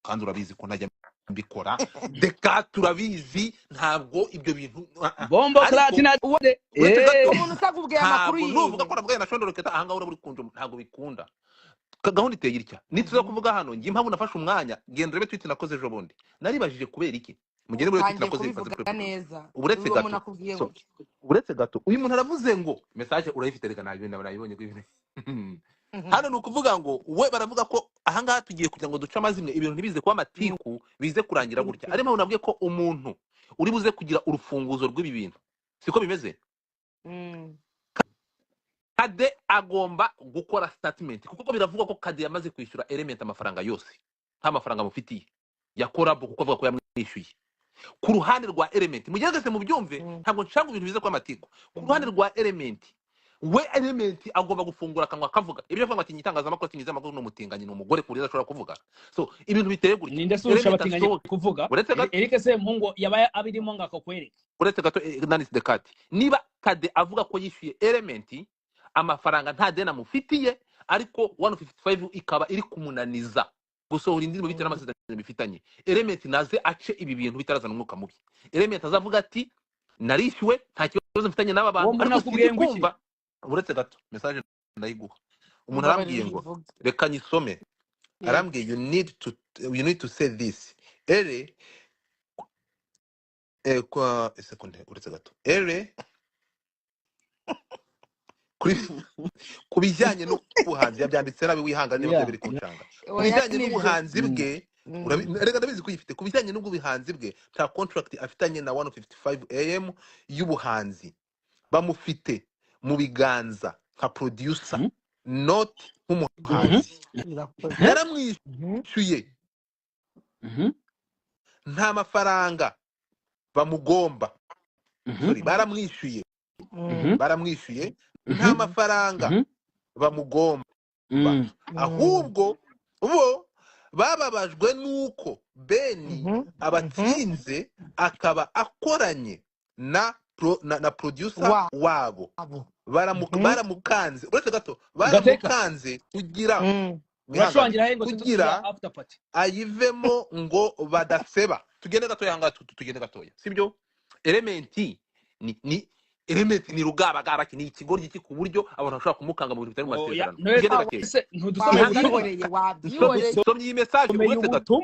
kandi urabizi ko ntajya mbikora deka turabizi ntabwo ibyo bintu bombo platina umuntu usakubwiye amakuru yiwe nuvuga ko navuga na Shondoroketa ahanga uri kunje ntabwo bikunda gahunda iteye itya nituza kuvuga hano ngiye mpamvu nafashe umwanya genda rebe tweet nakoze ejo bundi naribajije kubera iki mugende muri tweet nakoze neza uretse gato uyu muntu aravuze ngo message urayifite reka nabibonye kw'ibintu hano nukuvuga ngo we baravuga ko ahangaha tugiye kugira ngo duce amazimwe ibintu ntibize kuba amatiku bize kurangira gutya ari mpamvu nabwiye ko umuntu uri buze kugira urufunguzo rw'ibi bintu siko bimeze Kade agomba gukora statement kuko biravugwa ko Kade yamaze kwishyura element amafaranga yose nta mafaranga mufitiye yakora kuko avuga ko yamwishyuye ku ruhande rwa element mugerageze mu byumve ntabwo nshaka ibintu bize kuba amatiku ku ruhande rwa element we element agomba gufungura akanwa akavuga ibyo avuga ati nyitangazamakuru ati nyizamakuru n'umutinganye n'umugore kuri ashobora kuvuga. So ibintu biteye gutya ninde se urusha element abatinganye asohoke kuvuga uretse gato Eric Sempungu yabaye abirimo ngakakwereka uretse gato Nanis Dekati niba Kade avuga ko yishyuye element amafaranga nta dena mufitiye ariko 155 ikaba iri kumunaniza gusohora indirimbo bitewe n'amasezerano bifitanye element naze ace ibi bintu bitarazana umwuka mubi element azavuga ati narishyuwe nta kibazo mfitanye n'aba bantu uwo ariko nakubwiye ngo iki kumva uretse gato message ndayiguha umuntu arambwiye ngo reka nyisome arambwiye you need to say this ere kwa sekunde uretse gato ere kubijyanye n'ubuhanzi yabyanditse nabi wihangane n'ibyo biri kuncanga kubijyanye n'ubuhanzi bwe reka ndabizi ko yifite kubijyanye n'ubuhanzi bwe nta contract afitanye na 155 am y'ubuhanzi bamufite mu biganza nka producer not nk'umuhanzi yaramwishyuye nta mafaranga bamugomba sorry baramwishyuye nta mafaranga bamugomba ahubwo bo bababajwe nuko Beni abatsinze akaba akoranye na producer wabo baramukanze uretse gato baramukanze kugira after party ayivemo ngo badaseba tugende gato yanga tugende gatoya sibyo element ni element ni rugabagara ni ikigori giki ku buryo abantu bashobora kumukanga mu bintu bitari mu masezerano tugende gake ntudusome iyi message uretse gato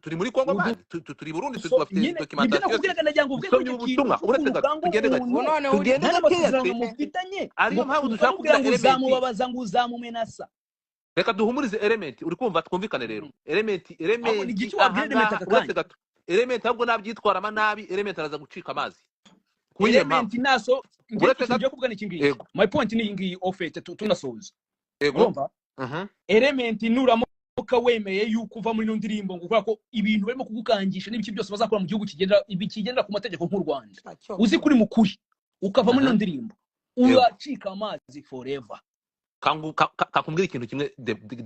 turi muri Kongo bandi turi Burundi turi documentation uretse gato tugende gake mufitanye ariyo mpamvu dushaka kugira uzamubabaza ngo uzamumenasa reka duhumurize element uri kumva twumvikane rero element uretse gato element ahubwo nabyitwarama nabi element araza gucika amazi element naso ngiye kuvugana iki ngiyi my point ni ngiyi ofete tunasoza urumva element nuramuka wemeye yuko uva muri ndirimbo ngo kuko ibintu barimo kugukangisha n'ibiki byose bazakora mu gihugu kigendera ku mategeko nk'u Rwanda uzi kuri mukuri ukava muri ndirimbo uracika amazi forever kakumbwira ikintu kimwe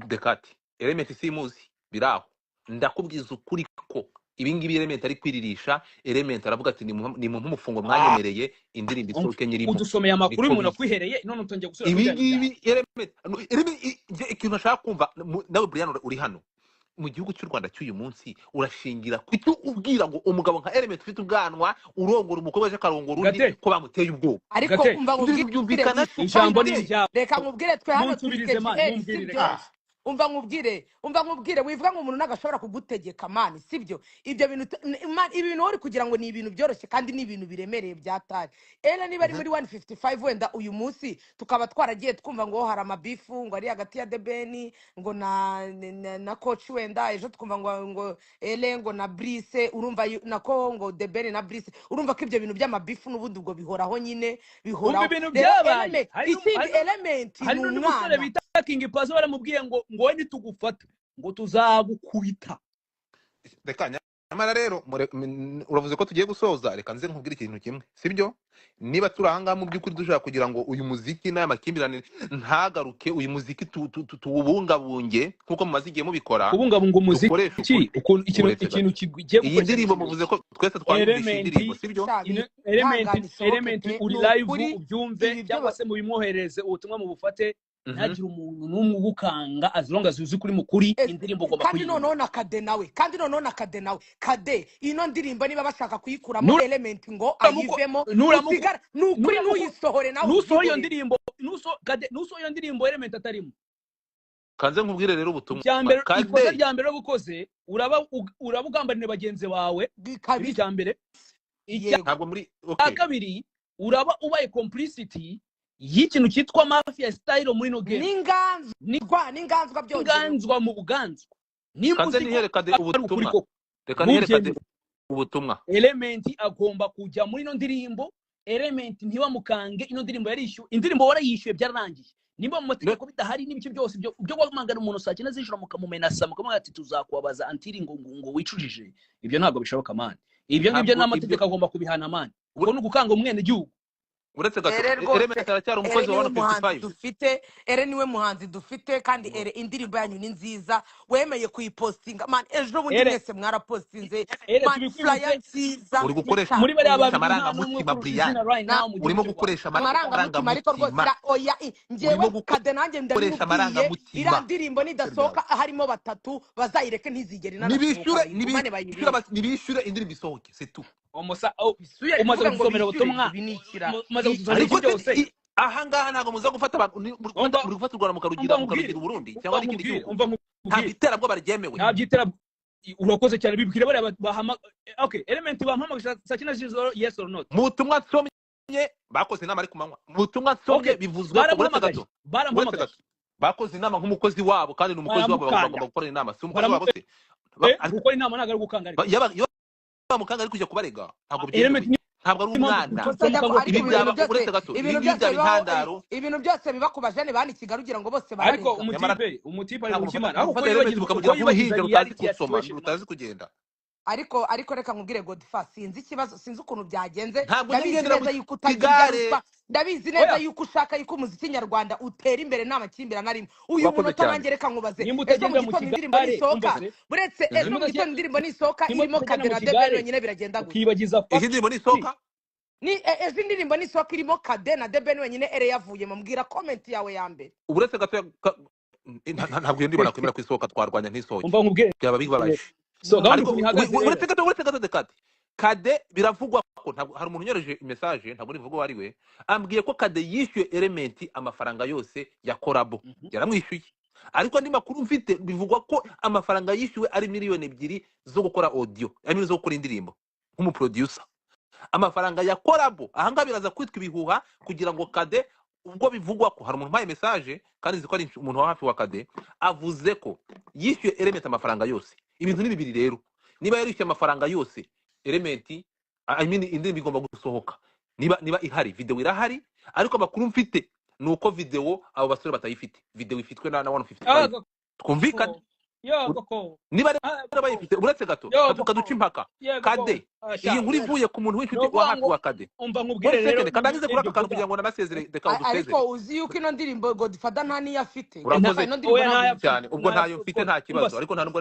Dekati element simuzi biraho ndakubwiza ukuri ko ibingibi element ari kwiririsha element aravuga ati ni mu mufungo mwanyemereye indirimbo isohoke nyirimo udusomeye amakuru y'umuntu akwihereye none utongeye gusubira ibingibi element ikintu ashaka kumva nawe Brian uri hano mu gihugu cy'u Rwanda cy'uyu munsi urashingira kuki ubwira ngo umugabo nka element ufite ubwanwa urongora umukobwa aje karongora undi ko bamuteye ubwoba ariko umva ngo byumvikana ijambo ni ijambo reka nkubwire twe hano umva nkubwire wivuga ngo umuntu nagashobora kugutegeka mani sibyo ibyo bintu ibintu uri kugira ngo ni ibintu byoroshye kandi ni ibintu biremereye byatari era niba ari muri 155 wenda uyu munsi tukaba twaragiye twumva ngo hari amabifu ngo ari hagati ya Debeni ngo na coach wenda ejo tukumva ngo ele ngo na Brice urumva nako ngo Debeni na Brice urumva ko ibyo bintu by'amabifu n'ubundi ubwo bihoraho nyine bihoraho ibintu byabaye element hari n'umusore bita King Pazo baramubwiye ngo we nitugufata ngo tuzagukubita reka nyamara rero uravuze ko tugiye gusoza reka nze nkubwire ikintu kimwe sibyo niba turahanga mu by'ukuri dushaka kugira ngo uyu muziki n'aya makimbirane ntagaruke uyu muziki tuwubungabunge nkuko mumaze igihe mubikora kubungabunga umuziki ikintu kigiye iyi ndirimbo muvuze ko twese twandisha indirimbo sibyo element uri live ubyumve cyangwa se mubimwohereze ubutumwa mu bufate ntagire umuntu n'umwe ugukanga as long as uzi kuri mukuri indirimbo ugomba kuyiga kandi noneho na Kade nawe Kade ino ndirimbo niba bashaka kuyikuramo element ngo ayivemo usigara n'ukuri n'uyisohore nawe n'usohoye iyo ndirimbo n'usohoye iyo ndirimbo element atarimo kanze nkubwire rero ubutumwa ikosa rya mbere bukoze uraba ugambanira bagenzi bawe icya mbere ntabwo muri kabiri uraba ubaye complicity y'ikintu cyitwa mafia style muri no game n'inganzwa byose inganzwa mu buganzwa kanze niherekade ubutumwa reka niherekade ubutumwa element agomba kujya muri no ndirimbo element ntibamukange ino ndirimbo yarishyuye indirimbo warayishyuye byararangiye nimba mu mategeko bidahari n'ibiki byose byo gwamagana umuntu saa 9 z'ijoro mukamumenasa mukamubwira ati tuzakubabaza antiri ngo wicujije ibyo ntabwo bishoboka man ibyo ngibyo n'amategeko agomba kubihana man ubwo n'ugukanga umwene gihugu uretse gato ere Element rwose aracyari ere umukozi wa niwe muhanzi 155 dufite ere niwe muhanzi dufite kandi ere indirimbo yanyu ni nziza wemeye kuyipostinga man ejo bundi ere mwese mwarapostinze ere man flyer tubikwibutse nziza uri gukoresha muri bariya oya babiri nta n'umwe amarangamutima kurusha Brian izina right na now mu gihugu urimo cy'u Rwanda gukoresha amarangamutima ariko rwose oya njyewe urimo kade nanjye gukoresha ndabimubwiye amarangamutima iriya ndirimbo nidasohoka harimo batatu bazayireke ntizigere inanasohoka bayigumane bayirinde nibishyure indirimbo isohoke c'est tout bisuye umaze kuvuga ngo gusomera bishyure ubutumwa binikira umaze gusomera ariko iki byose ahangaha ntabwo muza gufata abantu muri gufata u Rwanda mukarugira Burundi cyangwa n'ikindi gihugu ntabwo iterabwoba ryemewe nta byitera urakoze cyane bibwire bariya bahama okay Element bampamagasha saa kina z'ijoro yes or not mu butumwa nsomye bakoze inama ari ku manywa mu butumwa nsomye bivuzwe ko uretse gato barampamagaje bakoze inama nk'umukozi wabo kandi ni umukozi wabo bagomba gukora inama si umukozi wabo se gukora inama ntabwo ari gukangarika iyo bamukanga ari kujya kubarega ntabwo byemewe ntabwo ari umwana uretse gato ibintu byose biba ku bajene bani Kigali ugira ngo bose ariko bararega umutipe ari mu kimana ariko ko yibagiza ukamugira nk'uruhinja rutazi gusoma rutazi kugenda ariko reka nkubwire Godfa sinzi ikibazo sinzi ukuntu byagenze Ntabwo ndabizi nyinjira neza mu yuko utagira kigare. ruswa ndabizi neza yuko ushaka yuko umuziki nyarwanda utera imbere nta makimbirane arimo uyu Urakoze munota cyane. nanjye reka nkubaze Nimba ejo mu utagenda mu gitondo indirimbo kigare, nisohoka umva se. buretse ejo mu Nimba gitondo indirimbo nisohoka nimba irimo utagenda mu Kadena kigare, Debe wenyine biragenda gutya ukibagiza iyi ndirimbo nisohoka ni ejo indirimbo nisohoka irimo Kadena Debe wenyine ere yavuyemo mbwira comment yawe ya mbere uretse gato ntabwo iyo ndirimbo nakwemera kwisohoka twarwanya ntisohoke umva nkubwire byaba bibabaje so ariko gahunda uretse gato dekate Kade biravugwa ko hari umuntu unyoreje message ntabwo nivuga wari we ambwiye ko Kade yishyuye Element amafaranga yose ya Korabo yaramwishyuye ariko andi makuru mfite bivugwa ko amafaranga yishyuwe ari miliyoni 2 zo gukora audio ari zo gukora indirimbo nk'umuproducer amafaranga ya Korabo ahanga biraza kwitwa ibihuha kugira ngo Kade ubwo bivugwa ko hari umuntu mpaye message kandi ziko ari umuntu wa hafi wa Kade avuze ko yishyuye Element amafaranga yose ibintu ni bibiri rero niba yarishyuye amafaranga yose Element indirimbo igomba gusohoka niba ihari video irahari ariko amakuru mfite nuko video abo basore batayifite video ifitwe na 155 twumvikana niba bayifite uretse gato tukaduca impaka Kade iyi nkuru ivuye ku muntu w'inshuti wa hafi wa Kade umva nkubwire rero kandagize kuri aka kantu kugira ngo nanasezere deka udusezere ariko uzi yuko ino ndirimbo Godfather nta niyo afite urakoze ino ndirimbo cyane ubwo ntayo mfite nta kibazo ariko nta nubwo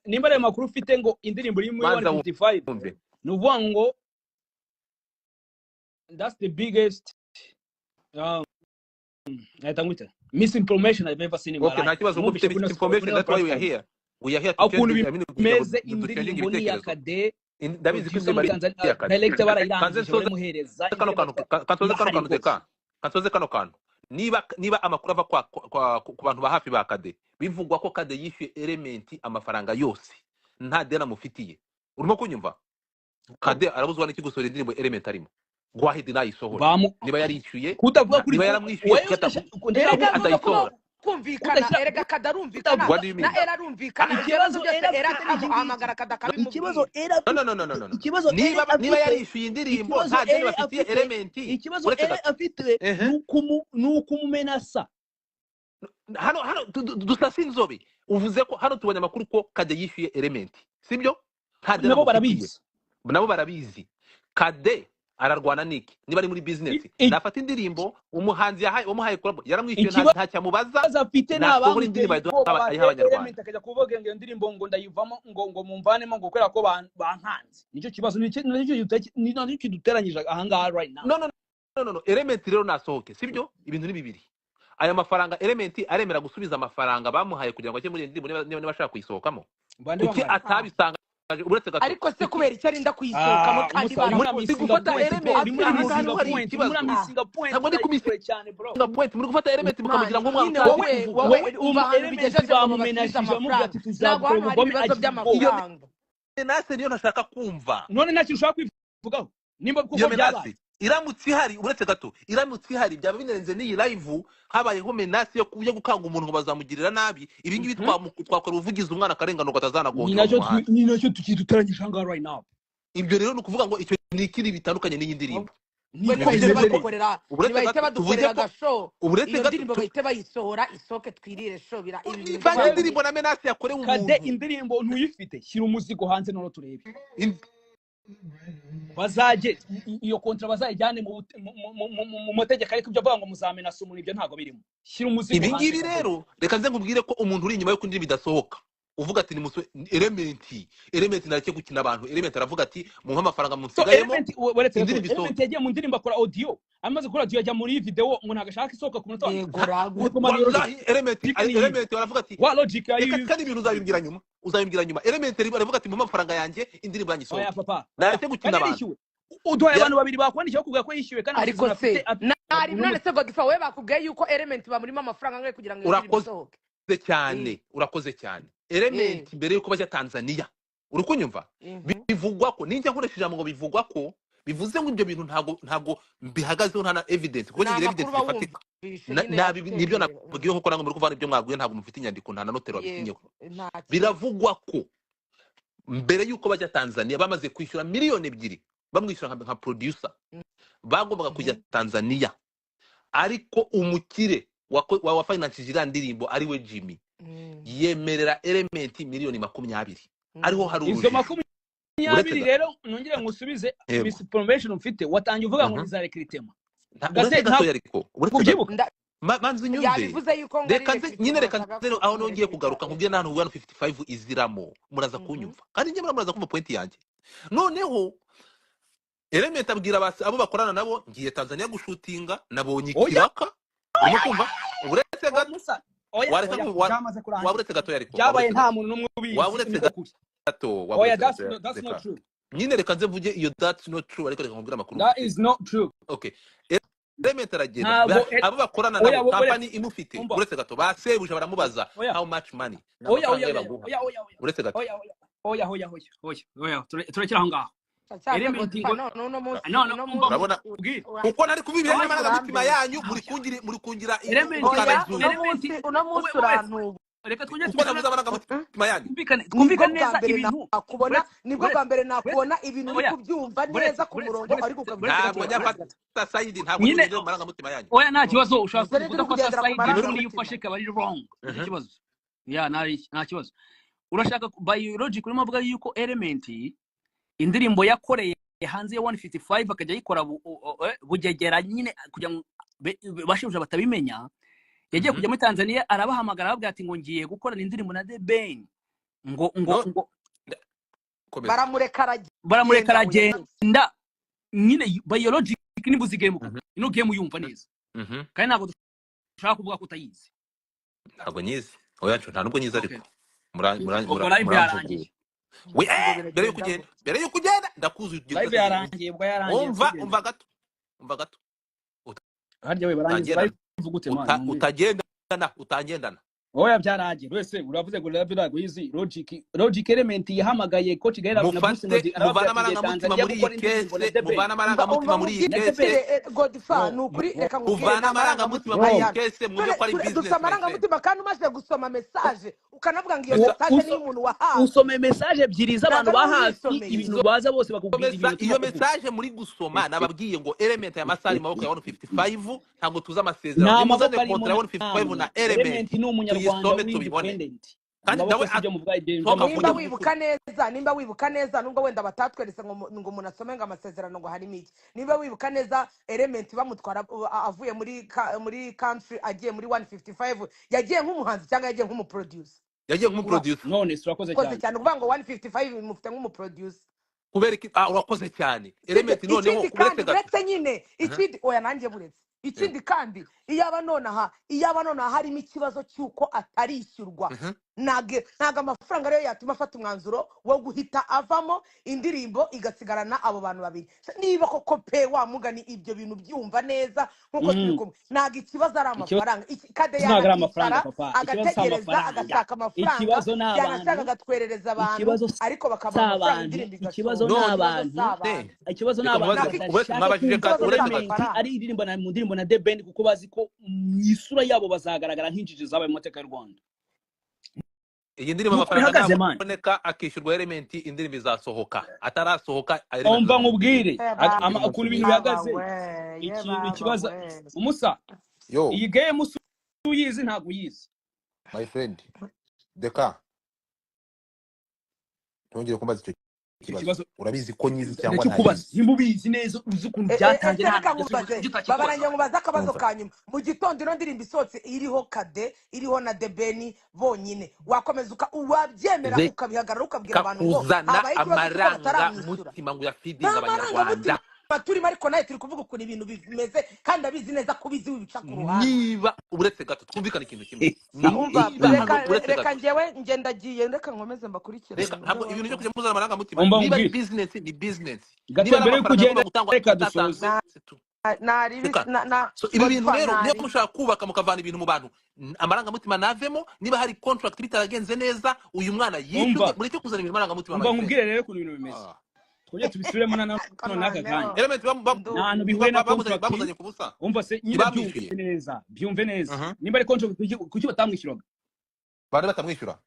nimba ayo makuru ufite ngo indirimbo iri muri 155 ni uvuga ngo that's the biggest misinformation I've ever seen in my life. Nta kibazo ufite misinformation, that's why we are here. We are here to change bimeze indirimbo ni ya Kade ndabizi ko bari ya Kade director barayirangije baramuhereza kansoze kano kantu niba amakuru ava ku bantu ba hafi ba Kade bivugwa ko Kade yishyuye Element amafaranga yose nta dena mufitiye urimo kunyumva Kade arabuzwa n'iki gusohora indirimbo Element arimo gwahidi nayisohora niba yarishyuye kutavuga kuri niba yaramwishyuye atayisohora kumvikana erega kadarumvikana na era rumvikana ikibazo era ahamagara kadakabimubwira ikibazo era no ikibazo niba yarishyuye indirimbo nta deni bafitiye Element ikibazo era afite nukumumenasa hano dusasa inzobe uvuze ko hano tubonye amakuru ko Kade yishyuye Element sibyo nta deni nabo barabizi Kade ararwana niki niba ari muri business nafata indirimbo umuhanzi yamuhaye Korabo yaramwishyuye nta cyamubaza afite n'abandi Element akajya kuvuga ngo indirimbo ngo ndayivamo ngo mumvanemo ngo kwera ko bankanze nicyo kibazo nicyo kiduteranyije ahangaha right now no Element rero nasohoke sibyo ibintu ni bibiri aya mafaranga Element aremera gusubiza amafaranga bamuhaye kugira ngo ajye muri indirimbo niba bashaka kuyisohokamo kuki atabisanga ariko se kubera icyo arinda kuyisohokamo kandi muri gufata Element muri gufata Element mukamugira ngo wowe bigejeje bamumenashije amuvuga ati tuzakora ubugome by'amafaranga nase niyo ntashaka kumva none ntacyo ushaka kwivugaho nimba kuko byabaye iramutse ihari uretse gato iramutse ihari byaba binerenze n'iyi live habayeho menasi yo gukanga umuntu ngo bazamugirira nabi ibi ngibi twakora ubuvugizi umwana akarengano gatazanagonga ni nacyo tukiduteranyije ahangaha right now ibyo rero ni ukuvuga ngo icyo ni ikiri bitandukanye n'iyi ndirimbo bahita badukorera agasho iyo ndirimbo bahita bayisohora isoke twirire sho ivange indirimbo na menasi yakorewe umuntu Kade indirimbo ntuyifite shyira umuzigo hanze none turebe bazaje iyo kontra bazayijyane mu mategeko, ariko ibyo avuga ngo muzamena sumu ibyo ntago birimo. Shyira umuzigo ibi hanze ngibi rero reka nze nkubwire ko umuntu uri inyuma yo kundi bidasohoka uvuga ati ni element nareke gukina abantu. Element aravuga ati muha amafaranga munsigayemo indirimbo isohoka. Element yagiye mu ndirimbo akora audio, amaze gukora audio ajya muri video ngo ntagashaka isohoka ku munota. Wallahi element baravuga ati wa logic kandi ibintu uzabimbwira nyuma. Element baravuga ati muha amafaranga yanjye indirimbo yanjye isohoka. oya papa nareke gukina abantu. uduhaye abantu babiri bakwandikira kuvuga ko yishyuwe kandi ariko se nari none se Godfa we bakubwiye yuko element bamurimo amafaranga ngwe kugira ngo urakoze cyane urakoze cyane. Element mbere yuko bajya Tanzania urukunyumva bivugwa ko ninjya nkoresheje ngo bivugwa ko bivuze ngo ibyo bintu ntago bihagazeho nta evidence kuko ngira evidence ifatika nibyo nabwiye nko kora ngo muri kuvana ibyo mwabwiye ntago mufite inyandiko nta na notero wabisinyeho. Biravugwa ko mbere yuko bajya Tanzania bamaze kwishyura miliyoni 2 bamwishyura nka producer bagombaga kujya Tanzania, ariko umukire wa finance jirandirimbo ari we Jimmy yemerera element miliyoni 20 ariho hari izo 20 rero nongere ngusubize misinformation mfite watangiye uvuga ngo nizarekritema gase ntabwo yariko kubyibuka manzi nyumve reka nyine reka aho nongeye kugaruka nkubwiye nta 155 iziramo muraza kunyumva kandi njye muraza kumva point yanjye. Noneho element abwira abo bakorana nabo ngiye Tanzania gushutinga nabonye ikiraka umukumva uretse gato waburetse gato yariko byabaye nta muntu numwe ubizi waburetse gato that's not true. nyine reka nze mvuge iyo that's not true ariko reka nkubwira amakuru. That is not true. Okay element aragenda abo bakorana nabo company imufite uretse gato basebuje baramubaza how much money uretse gato turekera aho ngaho urabona uko nari kubibira n'amara mutima yanyu muri kungira uno munsi urantu reka twongere tubaza amara mutima yanyu twumvikane neza ibintu akubona nibwo bwa mbere nakubona ibintu uri kubyumva neza ku murongo ariko ukabwira Saidi ntabwo nigeze amara mutima yanyu. Oya nta kibazo ushaka kuvuga ko Saidi muri ufashe kabari wrong ikibazo ya nta kibazo urashaka biologic urimo avuga yuko element indirimbo yakoreye hanze ya 155 akajya yikora bugegera nyine kugira ngo bashimuje batabimenya. Yagiye kujya muri Tanzania arabahamagara ababwira ati ngo ngiye gukorana indirimbo na The Ben ngo baramureka aragenda nyine biologic nibuzi game ino game yumva neza kandi ntabwo dushaka kuvuga ko utayizi. Ntabwo nyizi oya nta nubwo nyizi ariko murangiye we mbere yo kugenda ndakuzuye live yarangiye umva gato harya we barangiye bivugute man utagendana oya byaragiye wese uravuze ngo birago yizi logic element yahamagaye coach Gaira na Busino muvana amarangamutima muri iyi kese muvana amarangamutima muri iyi kese Godfa nukuri reka muvana amarangamutima muri iyi kese muje ko ari business dusoma amarangamutima kandi umaze gusoma message ukanavuga ngo iyo message ni umuntu wahawe usome message ebyiri z'abantu bahafi ibintu baza bose bakubwira ibintu iyo message muri gusoma nababwiye ngo element ya masari maboko ya 155 ntabwo tuza amasezerano nimuzane kontra ya 155 na element ni umunyarwanda independent kandi nawe nimba wibuka neza nubwo wenda batatweretse ngo umuntu asome ngo amasezerano ngo harimo iki nimba wibuka neza element bamutwara avuye muri country agiye muri 155 yagiye nk'umuhanzi cyangwa yagiye nk'umuproducer none surakoze cyane kuvuga ngo 155 mufite nk'umuproducer kubera iki urakoze cyane element noneho uretse nyine ikindi oya nanjye buretse ikindi kandi iyaba nonaha harimo ikibazo cyuko atarishyurwa ntago amafaranga rero yatuma afata umwanzuro wo guhita avamo indirimbo igasigarana abo bantu babiri. Niba koko pe wa mugani ibyo bintu byumva neza nkuko tubikumwe ntago ikibazo ari amafaranga kade y'amafaranga agategereza agashaka amafaranga yanashaka agatwerereza abantu ariko bakaba amafaranga indirimbo ikibazo n'abantu ari indirimbo na mu ndirimbo na The Ben kuko bazi ko isura yabo bazagaragara nk'injiji zabaye mu mateka y'u Rwanda. Iyi ndirimbo amafaranga naboneka akishyurwa element indirimbo izasohoka atarasohoka umva nkubwire ukuntu ibintu bihagaze ikibazo umusa iyi game uyizi ntabwo uyizi my friend deka ntongere kumbaza icyo ikibazo urabizi ko nyizi cyangwa ndacyukubaza ntayizi ntimubizi neza uzi ukuntu byatangiye ese nta reka ntabwo nkubaze utakibaza babaranye nkubaze akabazo umva ka nyuma mu gitondo ino ndirimbo isohotse iriho Kade iriho na Debeni bonyine wakomeza wabyemera ukabihagarara ukabwira abantu ngo kakuzana habaye ikibazo cy'uko amaranga bataramwishyura mutima ngo ya feeding nta marangamutima abanyarwanda turimo ariko nawe turi kuvuga ukuntu ibintu bimeze kandi abizi neza ko ubizi wibica ku ruhande niba uretse gato twumvikana ikintu kimwe umva niba uretse reka gato njyewe ngendagiye reka nkomeze mbakurikirane reka ntabwo ibintu byo kujya muzana amaranga mutima umva niba ari nkubwire business ni business gato niba ari mbere yo amafaranga kugenda agomba gutangwa reka dusoze so ibi bintu rero niyo mushaka kubaka mukavana ibintu mu bantu amarangamutima navemo niba hari contract bitaragenze neza uyu mwana yishyuye mureke kuzana ibintu amarangamutima umva nkubwire rero ukuntu ibintu bimeze twongere tubisubiremo n'aka kanya element ntahantu bihuye na contract bamuzanye ku busa umva se nyine byumve neza nimba ari contract kuki batamwishyuraga bari batamwishyura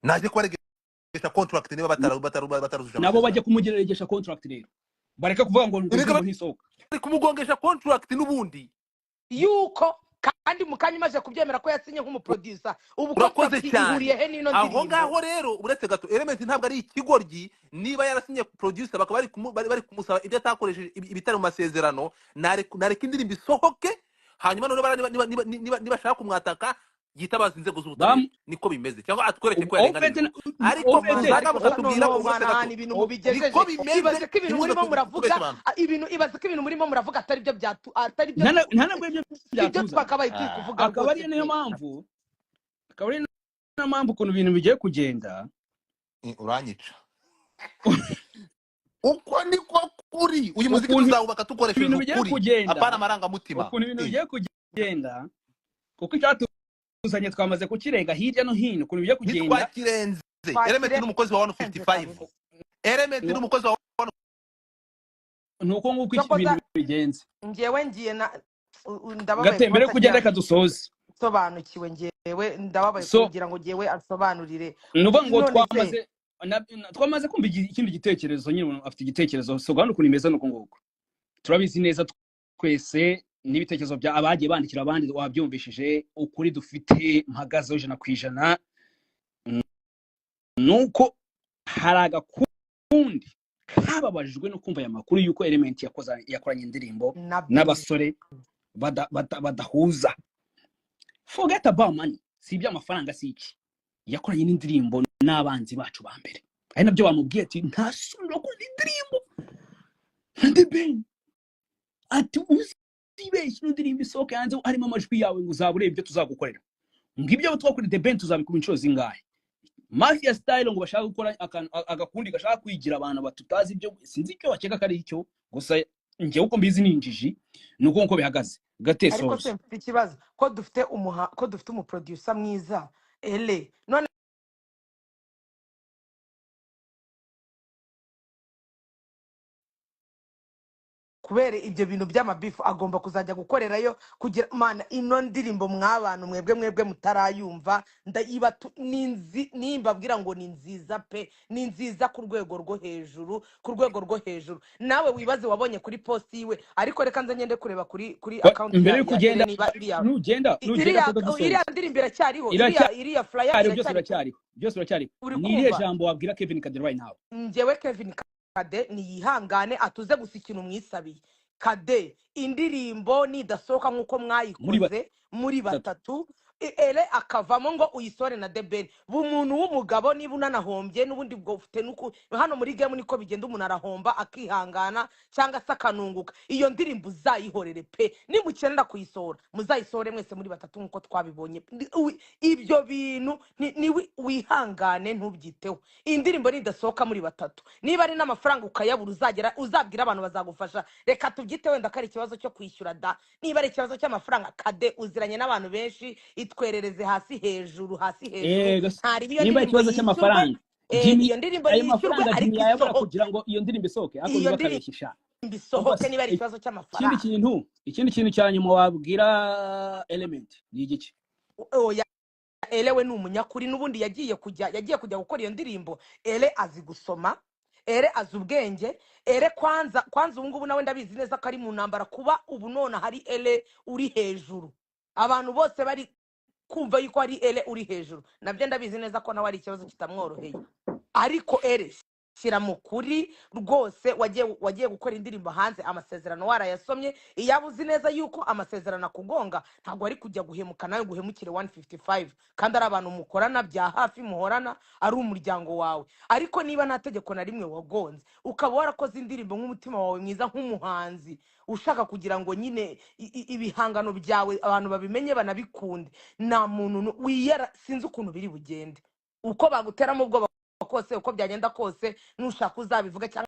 naje kubaregesha contract niba bataruzuje nabo bajya kumugeregesha contract rero bareka kuvuga ngo ntisohoka bari kumugongesha contract n'ubundi yuko kandi mukanya maze kubyemera ko yasinye nk'umuproducer ubu urakoze cyane he nino ndirimbo aho ngaho rero uretse gato element ntabwo ari ikigoryi niba yarasinye producer bakaba bari kumusaba ibyo atakoresheje ibitari mu masezerano nareka indirimbo isohoke hanyuma none niba shaka kumwataka yitabaza inzego z'ubutabera niko bimeze cyangwa atwereke ko yarenganijwe ariko muzaga mukatubwira ibintu mubigejeje ibaze ko ibintu murimo muravuga ibintu murimo muravuga atari byo ntabwo ibyo twakabaye turi kuvuga akaba ari niyo mpamvu ukuntu ibintu bigiye kugenda uranyica uko niko kuri uyu muziki tuzawubaka dukoresheje ukuri apana amarangamutima ukuntu ibintu bigiye kugenda kuko tuzanye twamaze kukirenga hirya no hino ukuntu bigiye kugenda twakirenze element n'umukozi wa 155 element n'umukozi wa nuko nguko ibintu bigenze ngewe ngiye ndababaye gatembere kugenda kadusoze sobanukiwe ngewe ndababaye kugira ngo ngewe asobanurire nuba ngo twamaze kumva ikindi gitekerezo nyine umuntu afite igitekerezo so gahunda ukuntu imeze nuko nguko turabizi neza twese n'ibitekerezo bya abagiye bandikira abandi wabyumvishije ukuri dufite mpagazeho 100% nuko hari agakundi kababajwe no kumva aya makuru yuko element yakoranye indirimbo n'abasore badahuza forget about money si ibyo amafaranga si iki yakoranye n'indirimbo n'abanzi bacu ba mbere ari nabyo bamubwiye ati nta sura ko indirimbo The Ben ati uzibeshye n'indirimbo isohoka yanze harimo amajwi yawe ngo uzabure ibyo tuzagukorera ngibyo twakora The Ben tuzabikuma inshuro zingahe Mafia style ngo bashaka gukora agakundi gashaka kwigira abantu batutazi ibyo sinzi icyo bakeka kari icyo gusa nge uko mbizi ninjiji nuko nko bihagaze gateso ariko se mfite ikibazo ko dufite umuproducer mwiza ele none kubera ibyo bintu by'amabifu agomba kuzajya gukorerayo kugira mana ino ndirimbo mw'abantu mwebwe mutarayumva nimbabwira ngo ni nziza pe ni nziza ku rwego rwo hejuru nawe wibaze wabonye kuri post yiwe ariko reka nze ngende kureba kuri account mbere yo kugenda nugenda iriya ndirimbo iracyariho iriya flyer iracyariho byose iracyariho ni iriya jambo wabwira Kevin Kade right now njyewe Kevin Kade niyihangane atuze gusa ikintu mwisabiye Kade indirimbo nidasohoka nkuko mwayikoze muri batatu ele akavamo ngo uyisore na The Ben bumuntu w'umugabo niba unanahombye n'ubundi bwo ufite nuko hano muri game niko bigenda umuntu arahomba akihangana cyangwa se akanunguka iyo ndirimbo uzayihorere pe nimukenera kuyisohora muzayisore mwese muri batatu nkuko twabibonye ibyo bintu ni wihangane ntubyiteho indirimbo nidasohoka muri batatu niba ari n'amafaranga ukayabura uzabwira abantu bazagufasha reka tubyite wenda kari ikibazo cyo kwishyura da niba ari ikibazo cy'amafaranga Kade uziranye n'abantu benshi itwerereze hasi hejuru ntari biyo niba ikibazo cy'amafaranga iyo ndirimbo yishyurwe ariko yabura kugira ngo iyo ndirimbo isohoke ako bakabeshisha bisohoke niba ari ikibazo cy'amafaranga ikindi kintu cya nyuma wabwira element ni igiki elewe ni umunyakuri n'ubundi yagiye kujya gukora iyo ndirimbo ele azi gusoma ere azi ubwenge ere kwanza ubu ngubu nawe ndabizi neza ko ari mu ntambara kuba ubu none hari ele uri hejuru abantu bose bari kumva yuko ari ele uri hejuru nabyo ndabizi neza ko nawe ari ikibazo kitamworoheye ariko ere shyira mu kuri rwose wagiye gukora indirimbo hanze amasezerano warayasomye iyo uzi neza yuko amasezerano akugonga ntabwo ari kujya guhemuka nawe guhemukire 155 kandi ari abantu mukorana bya hafi muhorana ari umuryango wawe ariko niba nta tegeko na rimwe wagonze ukaba warakoze indirimbo nk'umutima wawe mwiza nk'umuhanzi ushaka kugira ngo nyine ibihangano byawe abantu babimenye banabikunde nta muntu wiyera sinzi ukuntu biri bugende uko baguteramo ubwoba kose uko byagenda kose nushaka uzabivuga cyangwa